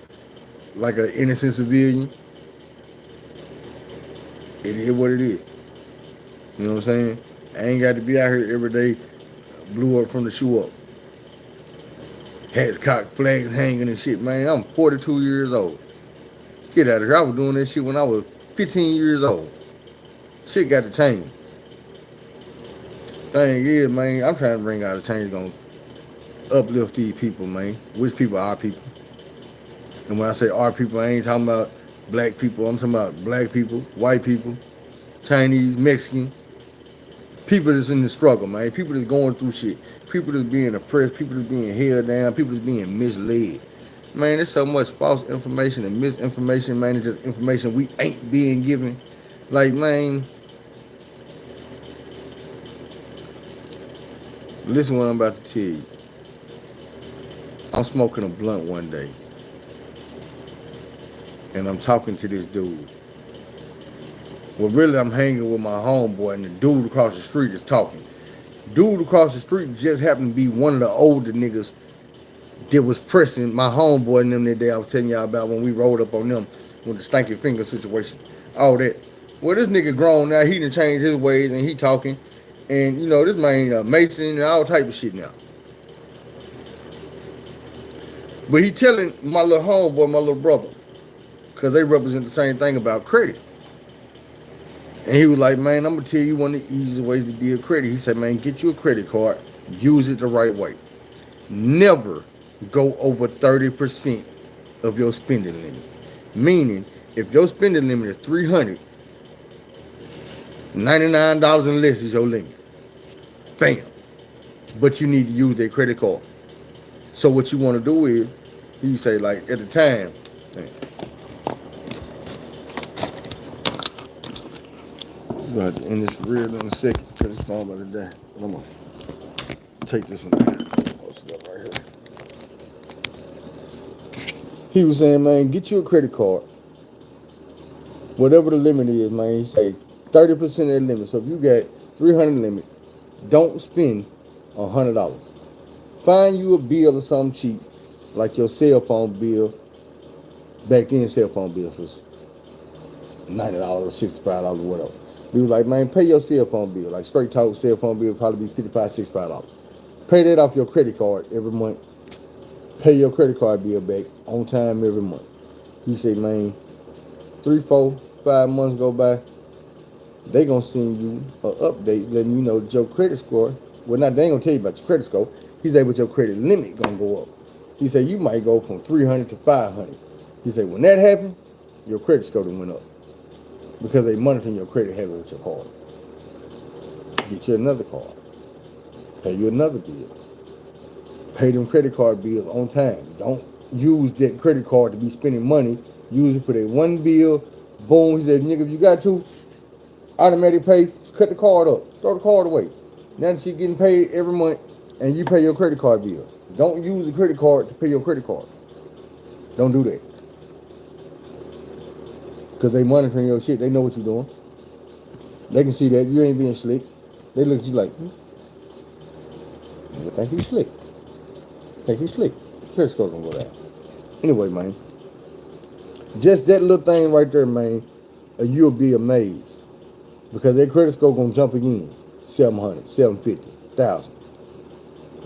like an innocent civilian. It is what it is. You know what I'm saying? I ain't got to be out here every day, blew up from the shoe up. Hats cocked, flags hanging and shit, man. I'm 42 years old. Get out of here. I was doing that shit when I was 15 years old. Shit got to change. Thing is, man, I'm trying to bring out a change gonna uplift these people, man. Which people are people? And when I say our people, I ain't talking about black people. I'm talking about black people, white people, Chinese, Mexican. People that's in the struggle, man. People that's going through shit. People that's being oppressed. People that's being held down. People that's being misled. Man, there's so much false information and misinformation, man. It's just information we ain't being given. Like, man, listen to what I'm about to tell you. I'm smoking a blunt one day. And I'm talking to this dude. Well, really, I'm hanging with my homeboy, and the dude across the street is talking. Dude across the street just happened to be one of the older niggas that was pressing my homeboy and them that day I was telling y'all about when we rolled up on them with the stinky finger situation. All that. Well, this nigga grown now. He done changed his ways, and he talking. And, this man Mason and all type of shit now. But he telling my little homeboy, my little brother, because they represent the same thing about credit. And he was like, man, I'm going to tell you one of the easiest ways to be a credit. He said, man, get you a credit card. Use it the right way. Never go over 30% of your spending limit. Meaning, if your spending limit is $300, $99 and less is your limit. Bam. But you need to use that credit card. So what you want to do is, you say, like, at the time, We're going to end this real in a second because it's phone about to die. I'm going to take this one down. Right here. He was saying, man, get you a credit card. Whatever the limit is, man, he say 30% of the limit. So if you got 300 limit, don't spend $100. Find you a bill or something cheap, like your cell phone bill. Back then, cell phone bill was $90 or $65 or whatever. We was like, man, pay your cell phone bill. Like straight talk, cell phone bill would probably be $55, $65. Pay that off your credit card every month. Pay your credit card bill back on time every month. He said, man, 3, 4, 5 months go by, they gonna send you an update letting you know that your credit score, well, not they ain't gonna tell you about your credit score. He said, but your credit limit gonna go up. He said, you might go from 300 to 500. He said, when that happens, your credit score done went up because they monitoring your credit heavily with your card. Get you another card. Pay you another bill. Pay them credit card bills on time. Don't use that credit card to be spending money. Use it for that one bill. Boom. He said, nigga, if you got to, automatic pay, cut the card up. Throw the card away. Now that she getting paid every month and you pay your credit card bill. Don't use the credit card to pay your credit card. Don't do that. Because they monitoring your shit. They know what you're doing. They can see that you ain't being slick. They look at you like, nigga think he's slick. Think he's slick. Credit score gonna go down. Anyway, man. Just that little thing right there, man, you'll be amazed. Because that credit score gonna jump again. 700, 750, 1,000.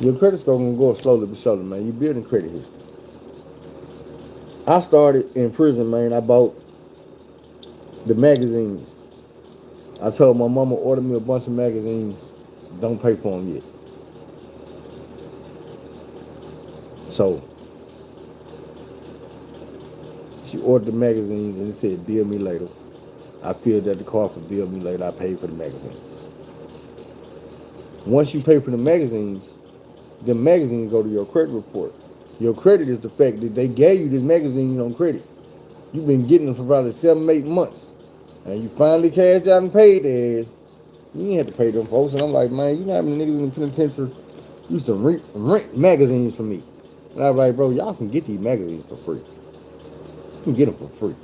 Your credit score gonna go up slowly but surely, man. You're building credit history. I started in prison, man. I bought the magazines. I told my mama order me a bunch of magazines. Don't pay for them yet. So she ordered the magazines and it said bill me later. I filled out the card for bill me later. I paid for the magazines. Once you pay for the magazines go to your credit report. Your credit is the fact that they gave you this magazine on credit. You've been getting them for probably 7, 8 months. And you finally cashed out and paid their ass. You didn't have to pay them folks. And I'm like, man, you know how many niggas in the penitentiary used to rent magazines from me. And I was like, bro, y'all can get these magazines for free. You can get them for free.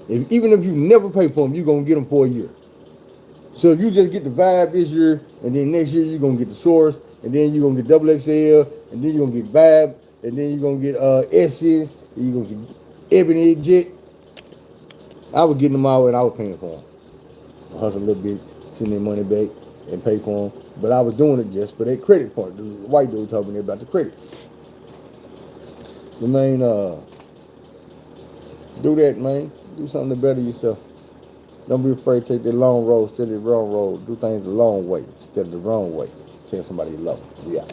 Even if you never pay for them, you're going to get them for a year. So if you just get the Vibe this year, and then next year you're going to get the Source, and then you're going to get XXL, and then you're going to get Vibe, and then you're going to get Essence, and you're going to get Ebony Jet. I was getting them all and I was paying for them. I hustled a little bit, send their money back, and pay for them. But I was doing it just for that credit part. The white dude told me about the credit. But man, do that, man. Do something to better yourself. Don't be afraid to take the long road instead of the wrong road. Do things the long way instead of the wrong way. Tell somebody you love them. We out.